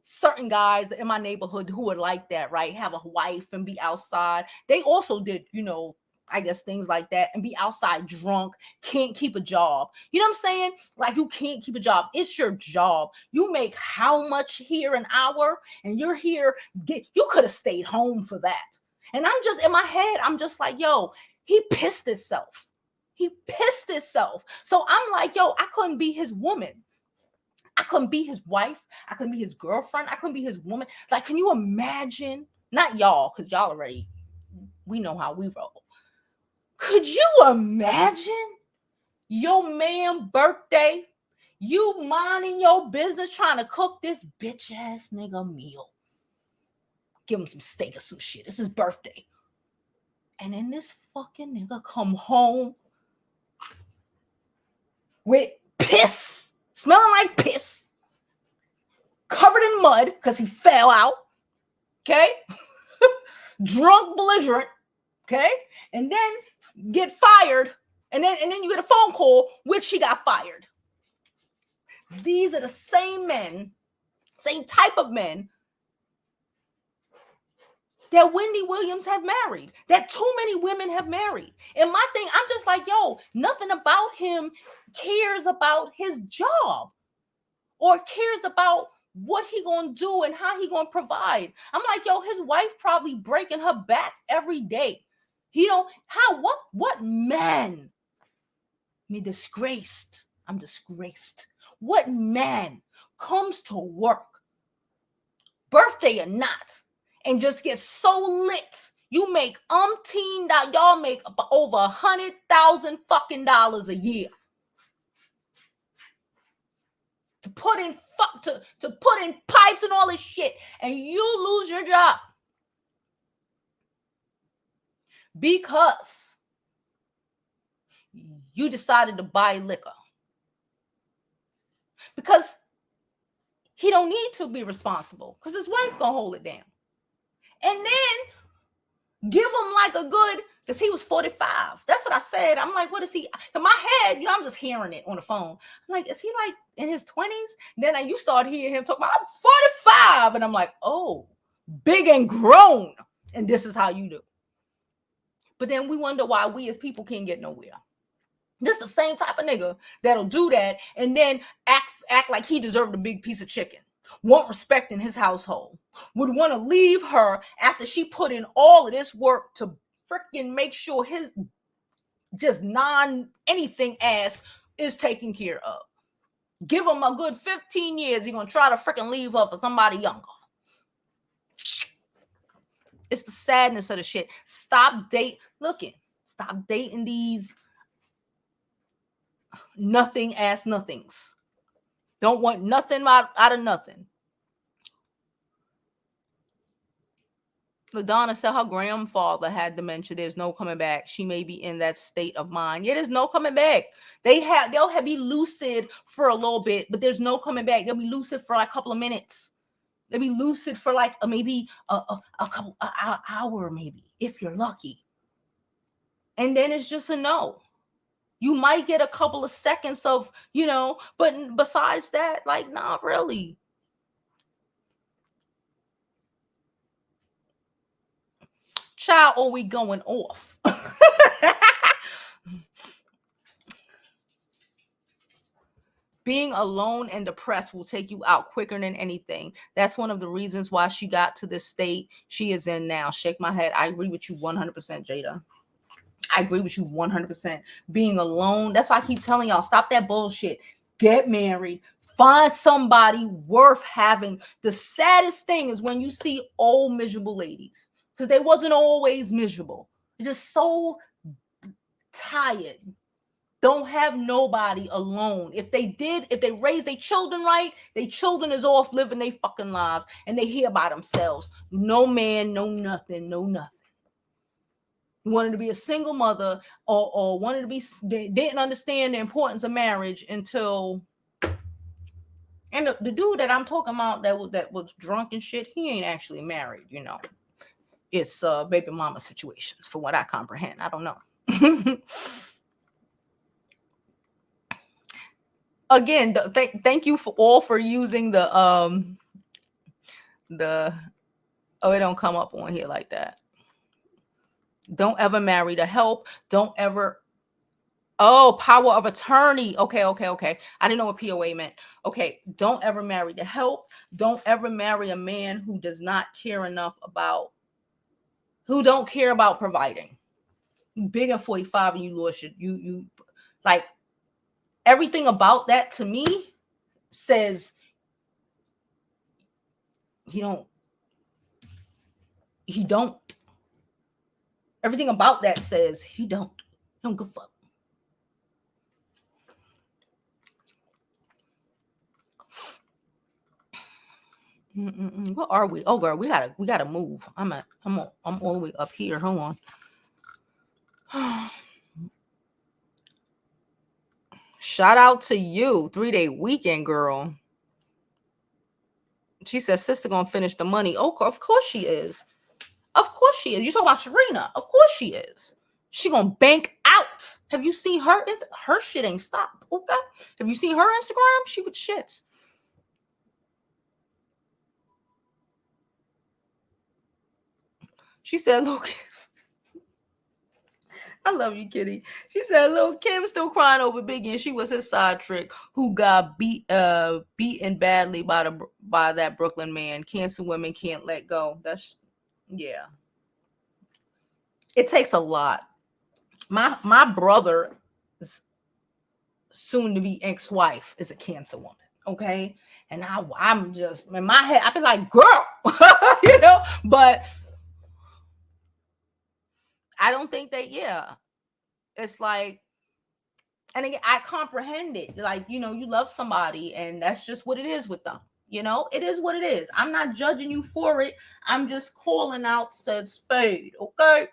Speaker 1: certain guys in my neighborhood who would like that, right? Have a wife and be outside. They also did, you know, I guess things like that, and be outside drunk, can't keep a job. You know what I'm saying? Like, you can't keep a job. It's your job. You make how much here an hour, and you're here. You could have stayed home for that. And I'm just in my head, I'm just like, yo, he pissed himself. So I'm like, yo, I couldn't be his woman. I couldn't be his wife. I couldn't be his girlfriend. I couldn't be his woman. Like, can you imagine? Not y'all, because y'all we know how we roll. Could you imagine your man birthday, you minding your business trying to cook this bitch ass nigga meal. Give him some steak or some shit. It's his birthday. And then this fucking nigga come home with piss, smelling like piss, covered in mud because he fell out, okay? Drunk, belligerent, okay? And then get fired, and then you get a phone call, which she got fired. These are the same men, same type of men that Wendy Williams have married, that too many women have married. And my thing, I'm just like, yo, nothing about him cares about his job or cares about what he gonna do and how he gonna provide. I'm like, yo, his wife probably breaking her back every day. He don't, what man? Me disgraced. I'm disgraced. What man comes to work, birthday or not, and just get so lit? You make y'all make over $100,000 fucking dollars a year to put in to put in pipes and all this shit, and you lose your job because you decided to buy liquor, because he don't need to be responsible because his wife gonna hold it down. And then give him like a good, because he was 45. That's what I said. I'm like, what is he? In my head, I'm just hearing it on the phone. I'm like, is he like in his 20s? Then you start hearing him talk about, I'm 45. And I'm like, oh, big and grown. And this is how you do. But then we wonder why we as people can't get nowhere. This is the same type of nigga that'll do that and then act like he deserved a big piece of chicken. Want respect in his household. Would want to leave her after she put in all of this work to freaking make sure his just non-anything ass is taken care of. Give him a good 15 years. He's going to try to freaking leave her for somebody younger. It's the sadness of the shit. Stop dating these nothing ass nothings. Don't want nothing out of nothing. LaDonna said her grandfather had dementia. There's no coming back. She may be in that state of mind. Yeah, there's no coming back. They'll be lucid for a little bit, but there's no coming back. They'll be lucid for like a couple of minutes. They'll be lucid for like maybe a couple hour, maybe if you're lucky. And then it's just a no. You might get a couple of seconds of, but besides that, like, not really. Child, are we going off? Being alone and depressed will take you out quicker than anything. That's one of the reasons why she got to this state she is in now. Shake my head. I agree with you 100%, Jada. I agree with you 100%. Being alone. That's why I keep telling y'all, stop that bullshit. Get married. Find somebody worth having. The saddest thing is when you see old miserable ladies, because they wasn't always miserable. They're just so tired. Don't have nobody alone. If they raise their children right, their children is off living their fucking lives and they here by themselves. No man, no nothing, no nothing. Wanted to be a single mother or wanted to be, they didn't understand the importance of marriage until, and the dude that I'm talking about that was drunk and shit, he ain't actually married, It's baby mama situations for what I comprehend. I don't know. Again, thank you for using the it don't come up on here like that. Don't ever marry to help. Don't ever. Oh, power of attorney. Okay. I didn't know what POA meant. Okay. Don't ever marry to help. Don't ever marry a man who does not care enough about, who don't care about providing. Big and 45 and you lost you like everything about that to me says he don't. Everything about that says he don't give a fuck. What are we? Oh, girl, we gotta move. I'm all the way up here. Hold on. Shout out to you, 3-day weekend, girl. She says, sister gonna finish the money. Oh, of course she is. Of course she is. You talking about Serena? Of course she is. She gonna bank out. Have you seen her? Her shit ain't stopped. Okay. Have you seen her Instagram? She with shits. She said, look. I love you, Kitty. She said, little Kim still crying over Biggie, and she was his side trick who got beaten badly by that Brooklyn man. Cancer women can't let go. That's yeah. It takes a lot. My brother's soon to be ex-wife is a cancer woman. Okay. And I'm just in my head, I be like, girl, but I don't think that, it's like, and again, I comprehend it. Like, you love somebody and that's just what it is with them. It is what it is. I'm not judging you for it. I'm just calling out said spade. Okay.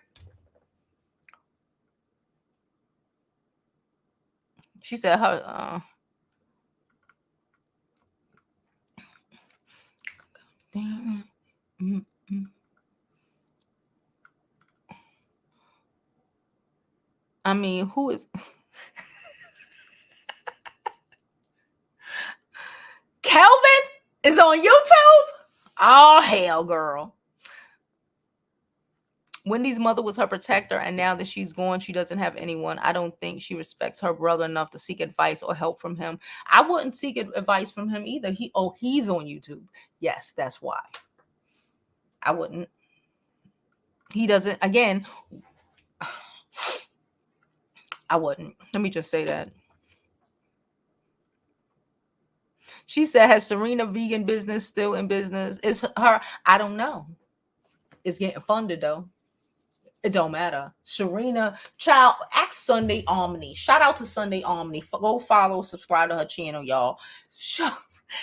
Speaker 1: She said her, I mean, who is Kelvin is on YouTube? Oh, hell, girl. Wendy's mother was her protector, and now that she's gone, she doesn't have anyone. I don't think she respects her brother enough to seek advice or help from him. I wouldn't seek advice from him either. He's on YouTube. Yes, that's why. I wouldn't. He doesn't, again, I wouldn't. Let me just say that. She said, has Serena vegan business still in business? Is her, I don't know. It's getting funded though. It don't matter. Serena, child, ask Sunday Omni. Shout out to Sunday Omni. Go follow, subscribe to her channel, y'all.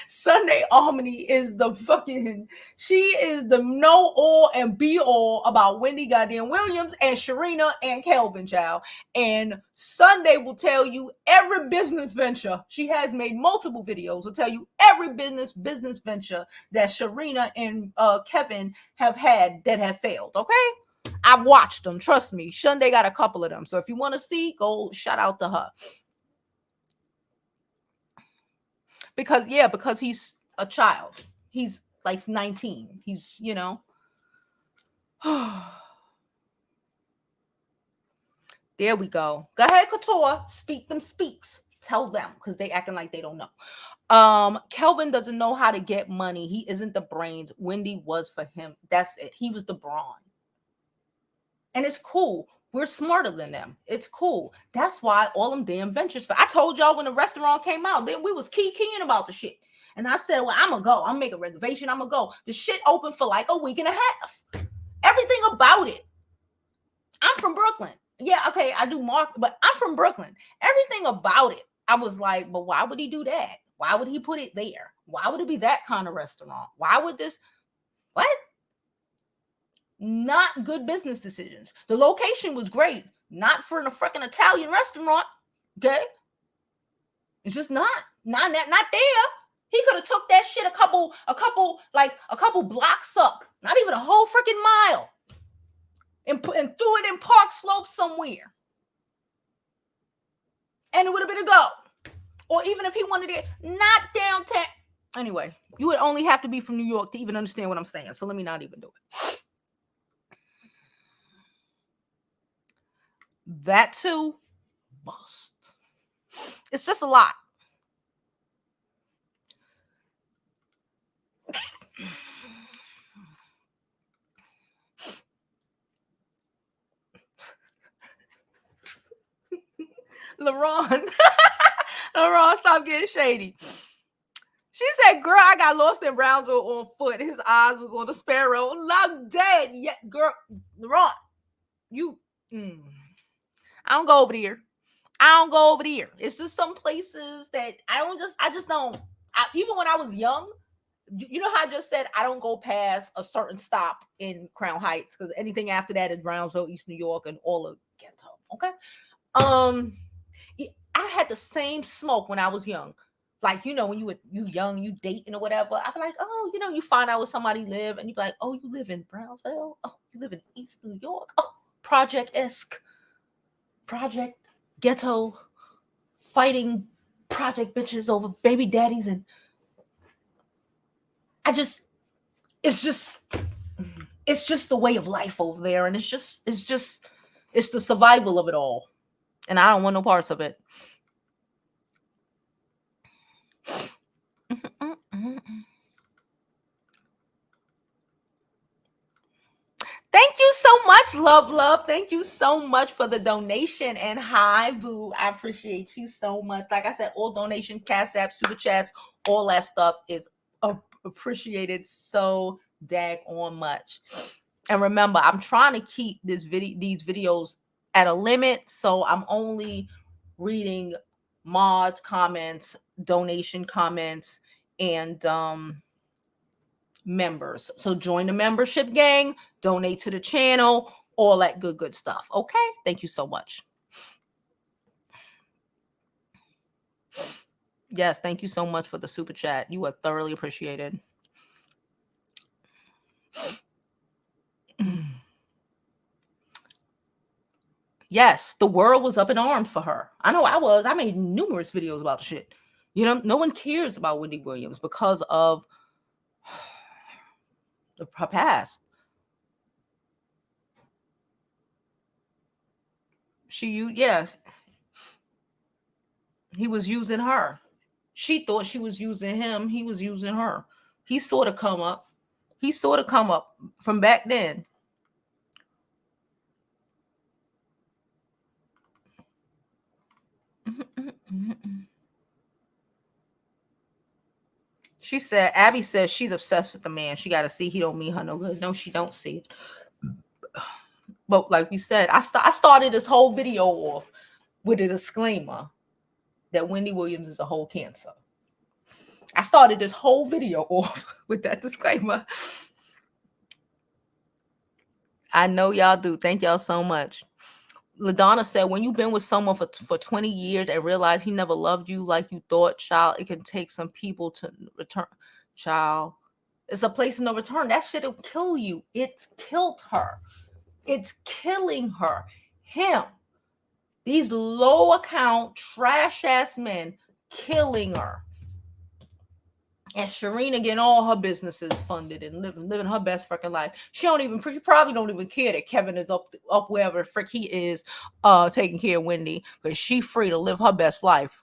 Speaker 1: Sunday Omni is the fucking, she is the know all and be all about Wendy goddamn Williams and Serena and Kelvin, child. And Sunday will tell you every business venture. She has made multiple videos. Will tell you every business venture that Serena and Kevin have had that have failed. Okay. I've watched them. Trust me. Sunday got a couple of them. So if you want to see, go shout out to her. Because he's a child. He's like 19. He's, There we go. Go ahead, Couture. Speak them speaks. Tell them because they acting like they don't know. Kelvin doesn't know how to get money. He isn't the brains. Wendy was for him. That's it. He was the brawn. And it's cool. We're smarter than them. It's cool. That's why all them damn ventures. I told y'all when the restaurant came out, then we was keying about the shit. And I said, well, I'm going to go. I'm going to make a reservation. I'm going to go. The shit open for like a week and a half. Everything about it. I'm from Brooklyn. Yeah, okay, I do but I'm from Brooklyn. Everything about it, I was like, but why would he do that? Why would he put it there? Why would it be that kind of restaurant? Why would this? What? Not good business decisions. The location was great, not for a freaking Italian restaurant. Okay, it's just not there. He could have took that shit a couple blocks up, not even a whole freaking mile, and threw it in Park Slope somewhere, and it would have been a go. Or even if he wanted it, not downtown. Anyway, you would only have to be from New York to even understand what I'm saying. So let me not even do it. That too, bust. It's just a lot. LaRon, stop getting shady. She said, girl, I got lost in Brownsville on foot. His eyes was on the sparrow. I'm dead. Yeah, girl, LaRon, you... I don't go over there. It's just some places that I just don't. Even when I was young, You know how I just said I don't go past a certain stop in Crown Heights because anything after that is Brownsville, East New York, and all of ghetto. Okay. I had the same smoke when I was young. Like, when you young, you dating or whatever. I'd be like, oh, you find out where somebody live, and you be like, oh, you live in Brownsville? Oh, you live in East New York? Oh, project-esque, project, ghetto, fighting project bitches over baby daddies. And it's just the way of life over there. And it's the survival of it all. And I don't want no parts of it. Thank you so much, love. Thank you so much for the donation. And hi, boo. I appreciate you so much. Like I said, all donation, Cash App, Super Chats, all that stuff is appreciated so daggone much. And remember, I'm trying to keep these videos at a limit. So I'm only reading mods, comments, donation comments, and members. So join the membership gang, donate to the channel, all that good stuff. Okay, thank you so much. Yes, thank you so much for the super chat. You are thoroughly appreciated. Yes, the world was up in arms for her. I know I was. I made numerous videos about the shit. No one cares about Wendy Williams because of her past. He was using her. She thought she was using him. He was using her. He sort of come up from back then. She said, Abby says she's obsessed with the man. She got to see he don't mean her no good. No, she don't see it. But like we said, I started this whole video off with a disclaimer that Wendy Williams is a whole cancer. I started this whole video off with that disclaimer. I know y'all do. Thank y'all so much. LaDonna said, when you've been with someone for 20 years and realize he never loved you like you thought, child, it can take some people to return. Child, it's a place of no return. That shit'll kill you. It's killed her. It's killing her. Him. These low account, trash ass men killing her. And Sharina getting all her businesses funded and living her best freaking life. She probably don't even care that Kevin is up wherever the frick he is, taking care of Wendy, because she free to live her best life.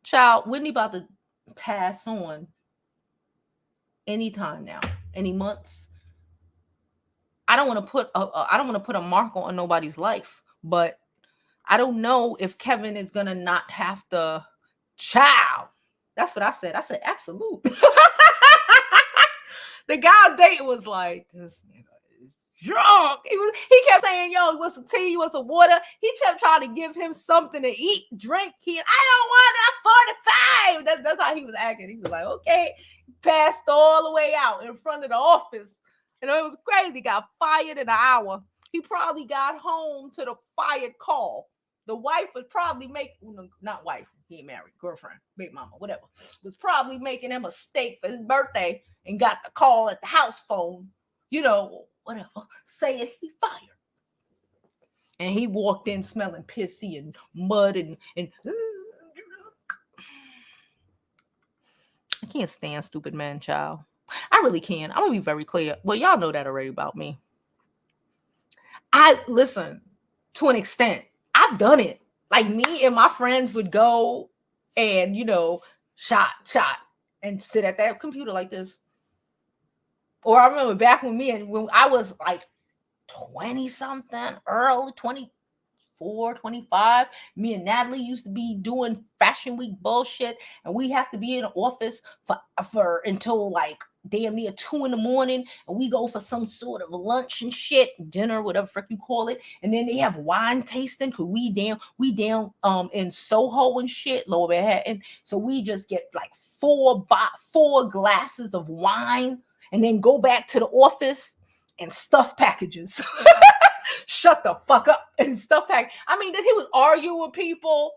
Speaker 1: Child, Wendy about to pass on anytime now, any months. I don't want to put a marker on nobody's life, but I don't know if Kevin is gonna not have to. Child, that's what I said. I said absolute. The guy I'm dating was like, this nigga is drunk. He kept saying, yo, you want some tea, you want some water? He kept trying to give him something to eat, drink. I don't want that 45. That's how he was acting. He was like, okay, passed all the way out in front of the office. It was crazy. Got fired in an hour. He probably got home to the fired call. The wife was probably not wife, he ain't married, girlfriend, big mama, whatever, was probably making him a steak for his birthday and got the call at the house phone, whatever, saying he fired. And he walked in smelling pissy and mud and I can't stand stupid men, child. I really can. I'm gonna be very clear. Well, y'all know that already about me. I listen to an extent. I've done it. Like, me and my friends would go and, shot, and sit at that computer like this. Or I remember back when I was like 20 something, early 24, 25, me and Natalie used to be doing Fashion Week bullshit, and we have to be in the office for until like damn near 2 in the morning, and we go for some sort of lunch and shit, dinner, whatever frick you call it. And then they have wine tasting because we down in Soho and shit, Lower Manhattan. So we just get like four glasses of wine and then go back to the office and stuff packages. Shut the fuck up and stuff pack. I mean, he was arguing with people.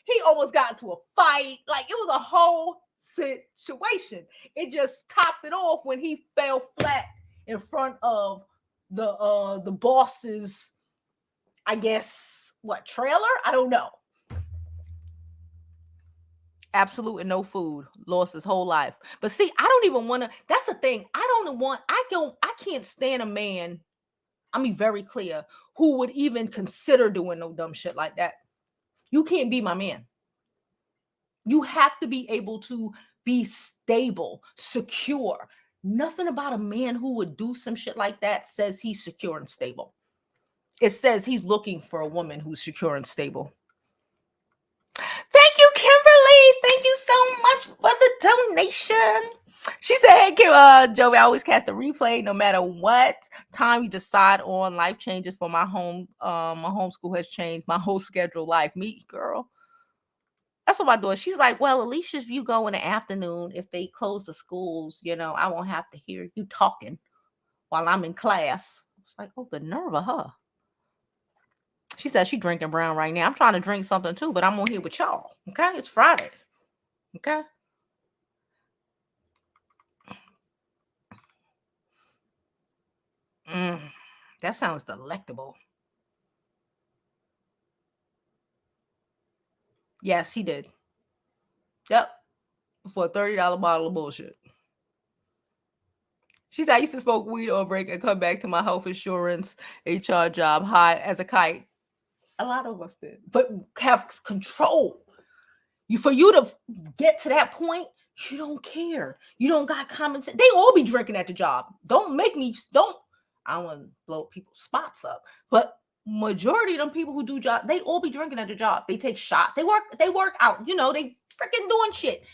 Speaker 1: He almost got into a fight. Like, it was a whole situation. It just topped it off when he fell flat in front of the boss's, I guess, trailer? I don't know. Absolute and no food. Lost his whole life. But see, I don't even want to. That's the thing. I can't stand a man. I mean, very clear, who would even consider doing no dumb shit like that. You can't be my man. You have to be able to be stable, secure. Nothing about a man who would do some shit like that says he's secure and stable. It says he's looking for a woman who's secure and stable. Thank you, Kimberly. Thank you so much for the donation. She said, hey, Jovi, I always cast a replay no matter what time you decide on. Life changes for my homeschool has changed my whole schedule life. Me, girl. That's what my daughter, she's like, well, at least if you go in the afternoon, if they close the schools, I won't have to hear you talking while I'm in class. It's like, oh, the nerve of her. She said she's drinking brown right now. I'm trying to drink something too, but I'm on here with y'all. Okay? It's Friday. Okay? That sounds delectable. Yes, he did. Yep. For a $30 bottle of bullshit. She said, I used to smoke weed on break and come back to my health insurance HR job high as a kite. A lot of us did. But have control. For you to get to that point, you don't care. You don't got common sense. They all be drinking at the job. I don't want to blow people's spots up. But majority of them people who do job, they all be drinking at the job. They take shots. They work out. They freaking doing shit.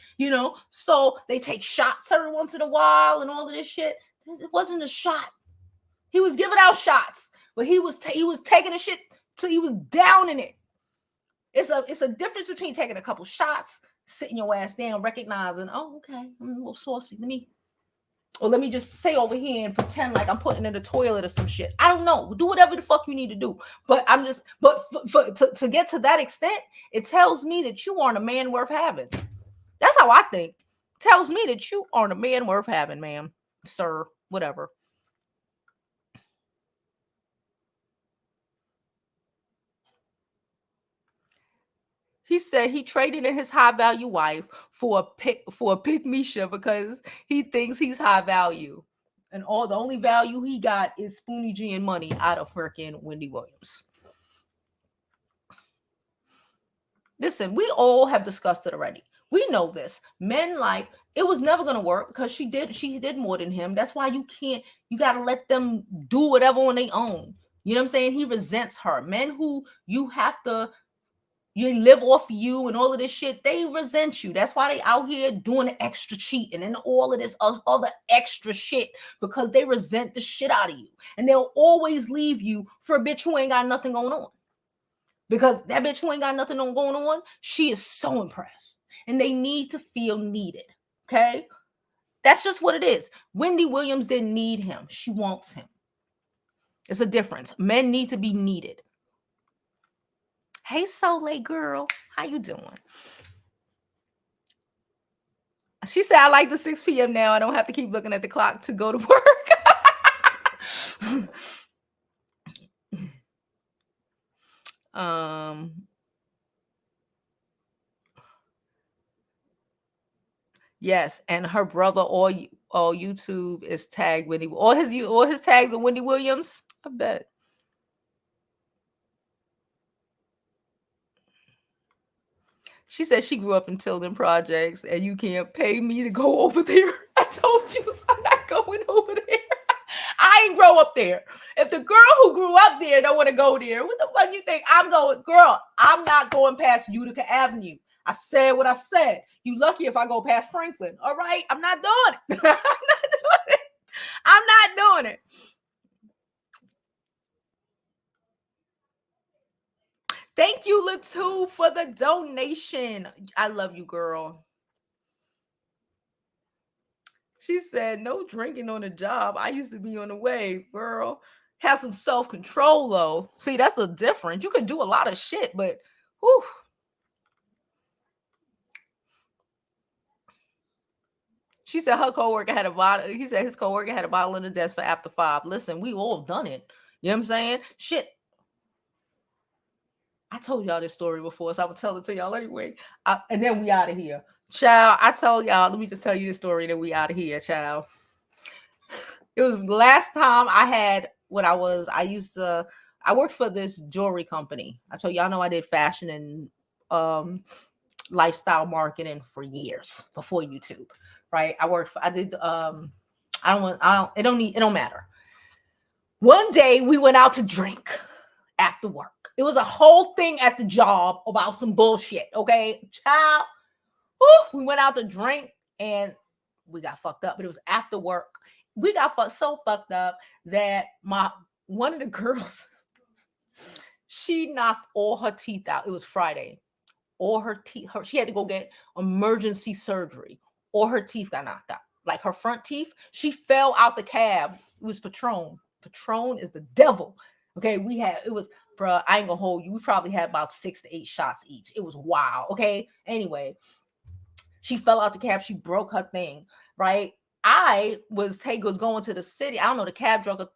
Speaker 1: So they take shots every once in a while and all of this shit. It wasn't a shot. He was giving out shots, but he was taking a shit till he was down in it. It's a difference between taking a couple shots, sitting your ass down, recognizing, oh, okay, I'm a little saucy. Let me just say over here and pretend like I'm putting in the toilet or some shit. I don't know. Do whatever the fuck you need to do. But to get to that extent, it tells me that you aren't a man worth having. That's how I think. It tells me that you aren't a man worth having, ma'am, sir, whatever. He said he traded in his high value wife for a pick-me-sha because he thinks he's high value. And the only value he got is Spoonie G and money out of freaking Wendy Williams. Listen, we all have discussed it already. We know this. Men it was never going to work because she did more than him. That's why you got to let them do whatever on their own. You know what I'm saying? He resents her. Men who you live off you and all of this shit, they resent you. That's why they out here doing the extra cheating and all of this other extra shit because they resent the shit out of you. And they'll always leave you for a bitch who ain't got nothing going on. Because that bitch who ain't got nothing going on, she is so impressed. And they need to feel needed. Okay? That's just what it is. Wendy Williams didn't need him. She wants him. It's a difference. Men need to be needed. Hey, Soleil girl, how you doing? She said, I like the 6 p.m. now. I don't have to keep looking at the clock to go to work. Yes, and her brother all YouTube is tagged Wendy. All his tags are Wendy Williams. I bet. She said she grew up in Tilden Projects and you can't pay me to go over there. I told you I'm not going over there. I ain't grow up there. If the girl who grew up there don't want to go there, what the fuck you think I'm going? Girl, I'm not going past Utica Avenue. I said what I said. You lucky if I go past Franklin. All right? I'm not doing it. I'm not I'm not doing it. Thank you, Latu, for the donation. I love you, girl. She said, no drinking on the job. I used to be on the way, girl. Have some self-control, though. See, that's the difference. You can do a lot of shit, but whew. She said her coworker had a bottle. He said his coworker had a bottle in the desk for after 5. Listen, we all done it. You know what I'm saying? Shit. I told y'all this story before, so I'm gonna tell it to y'all anyway. And then we out of here. Child, I told y'all, let me just tell you the story, then we out of here, child. It was last time I had when I worked for this jewelry company. I told y'all know I did fashion and lifestyle marketing for years before YouTube, right? It don't matter. One day we went out to drink after work. It was a whole thing at the job about some bullshit, okay? Child, we went out to drink and we got fucked up, but it was after work. We got so fucked up that one of the girls, she knocked all her teeth out. It was Friday. All her teeth, she had to go get emergency surgery. All her teeth got knocked out. Like her front teeth, she fell out the cab. It was Patron. Patron is the devil. Okay, bruh, I ain't gonna hold you. We probably had about 6 to 8 shots each. It was wild. Okay, anyway, she fell out the cab. She broke her thing, right? I was going to the city. I don't know. The cab driver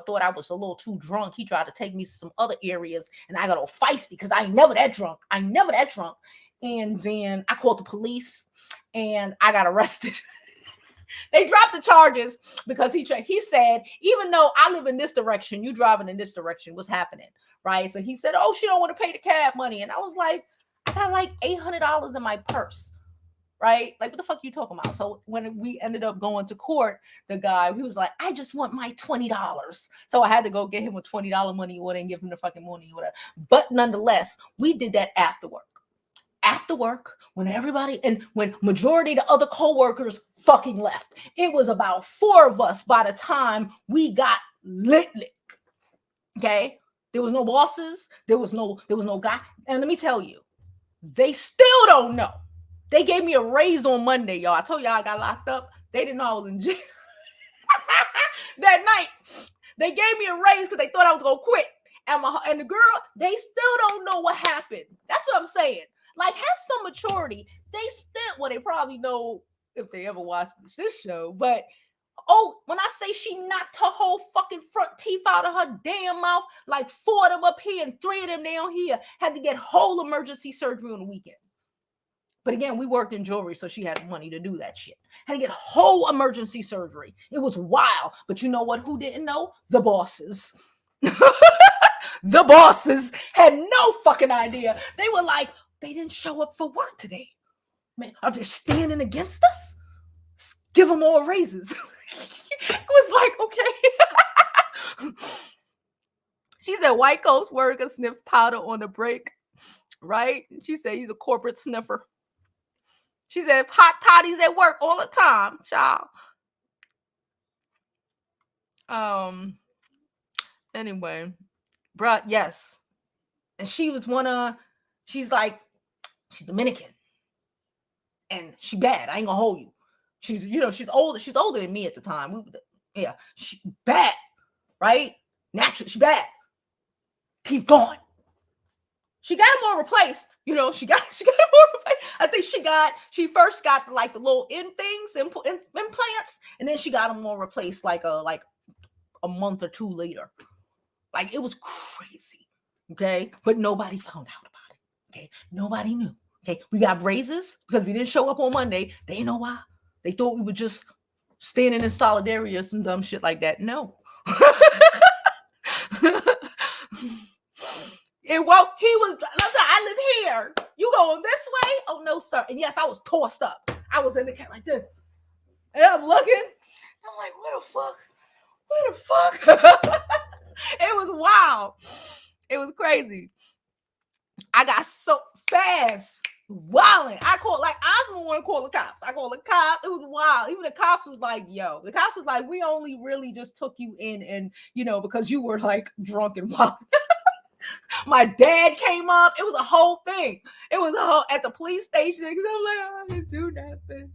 Speaker 1: thought I was a little too drunk. He tried to take me to some other areas, and I got all feisty because I ain't never that drunk. And then I called the police, and I got arrested. They dropped the charges because he said, even though I live in this direction, you driving in this direction. What's happening, right? So he said, oh, she don't want to pay the cab money, and I was like, I got like $800 in my purse. Right? Like, what the fuck are you talking about? So when we ended up going to court, the guy, he was like, I just want my $20. So I had to go get him a $20 money order and give him the fucking money order. But nonetheless, we did that after work. After work, when majority of the other co-workers fucking left. It was about 4 of us by the time we got lit. Okay? There was no bosses. There was no guy. And let me tell you, they still don't know. They gave me a raise on Monday, y'all. I told y'all I got locked up. They didn't know I was in jail. That night, they gave me a raise because they thought I was going to quit. And the girl, they still don't know what happened. That's what I'm saying. Like, have some maturity. They probably know if they ever watched this show. But, when I say she knocked her whole fucking front teeth out of her damn mouth, like 4 of them up here and 3 of them down here, had to get whole emergency surgery on the weekend. But again, we worked in jewelry, so she had money to do that shit. Had to get whole emergency surgery. It was wild. But you know what? Who didn't know? The bosses. The bosses had no fucking idea. They were like, they didn't show up for work today. Man, are they standing against us? Let's give them all raises. It was like, okay. She said, white coats worker sniff powder on the break. Right? She said he's a corporate sniffer. She said, hot toddies at work all the time, child. Anyway, bruh, yes. And she was she's Dominican. And she bad. I ain't gonna hold you. She's older. She's older than me at the time. She bad, right? Naturally, she bad. Teeth gone. She got them all replaced. She got them all replaced. I think she first got like the little implants, and then she got them all replaced like a month or 2 later. Like, it was crazy. Okay, but nobody found out about it. Okay, nobody knew. Okay, we got raises because we didn't show up on Monday. They didn't know why. They thought we were just standing in solidarity or some dumb shit like that. No. He was, I live here. You going this way? Oh, no, sir. And yes, I was tossed up. I was in the cat like this. And I'm looking. I'm like, what the fuck? It was wild. It was crazy. I got so fast. Wilding. I called, like, I was the one to call the cops. I called the cops. It was wild. Even the cops was like, yo, the cops was like, we only really just took you in and, because you were like drunk and wild. My dad came up. It was a whole thing. It was a whole at the police station. Because I'm like, I didn't do nothing.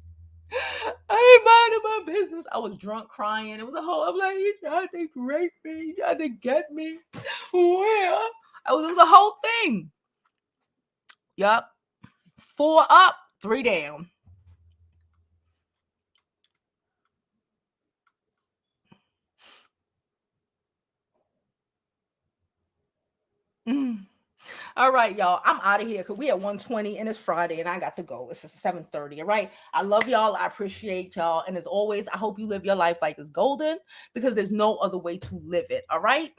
Speaker 1: I ain't minding my business. I was drunk crying. It was a whole, I'm like, you tried to rape me. You tried to get me. Well, it was a whole thing. Yup. 4 up, 3 down. All right, y'all. I'm out of here because we at 1:20 and it's Friday and I got to go. It's 7:30. All right. I love y'all. I appreciate y'all. And as always, I hope you live your life like it's golden because there's no other way to live it. All right.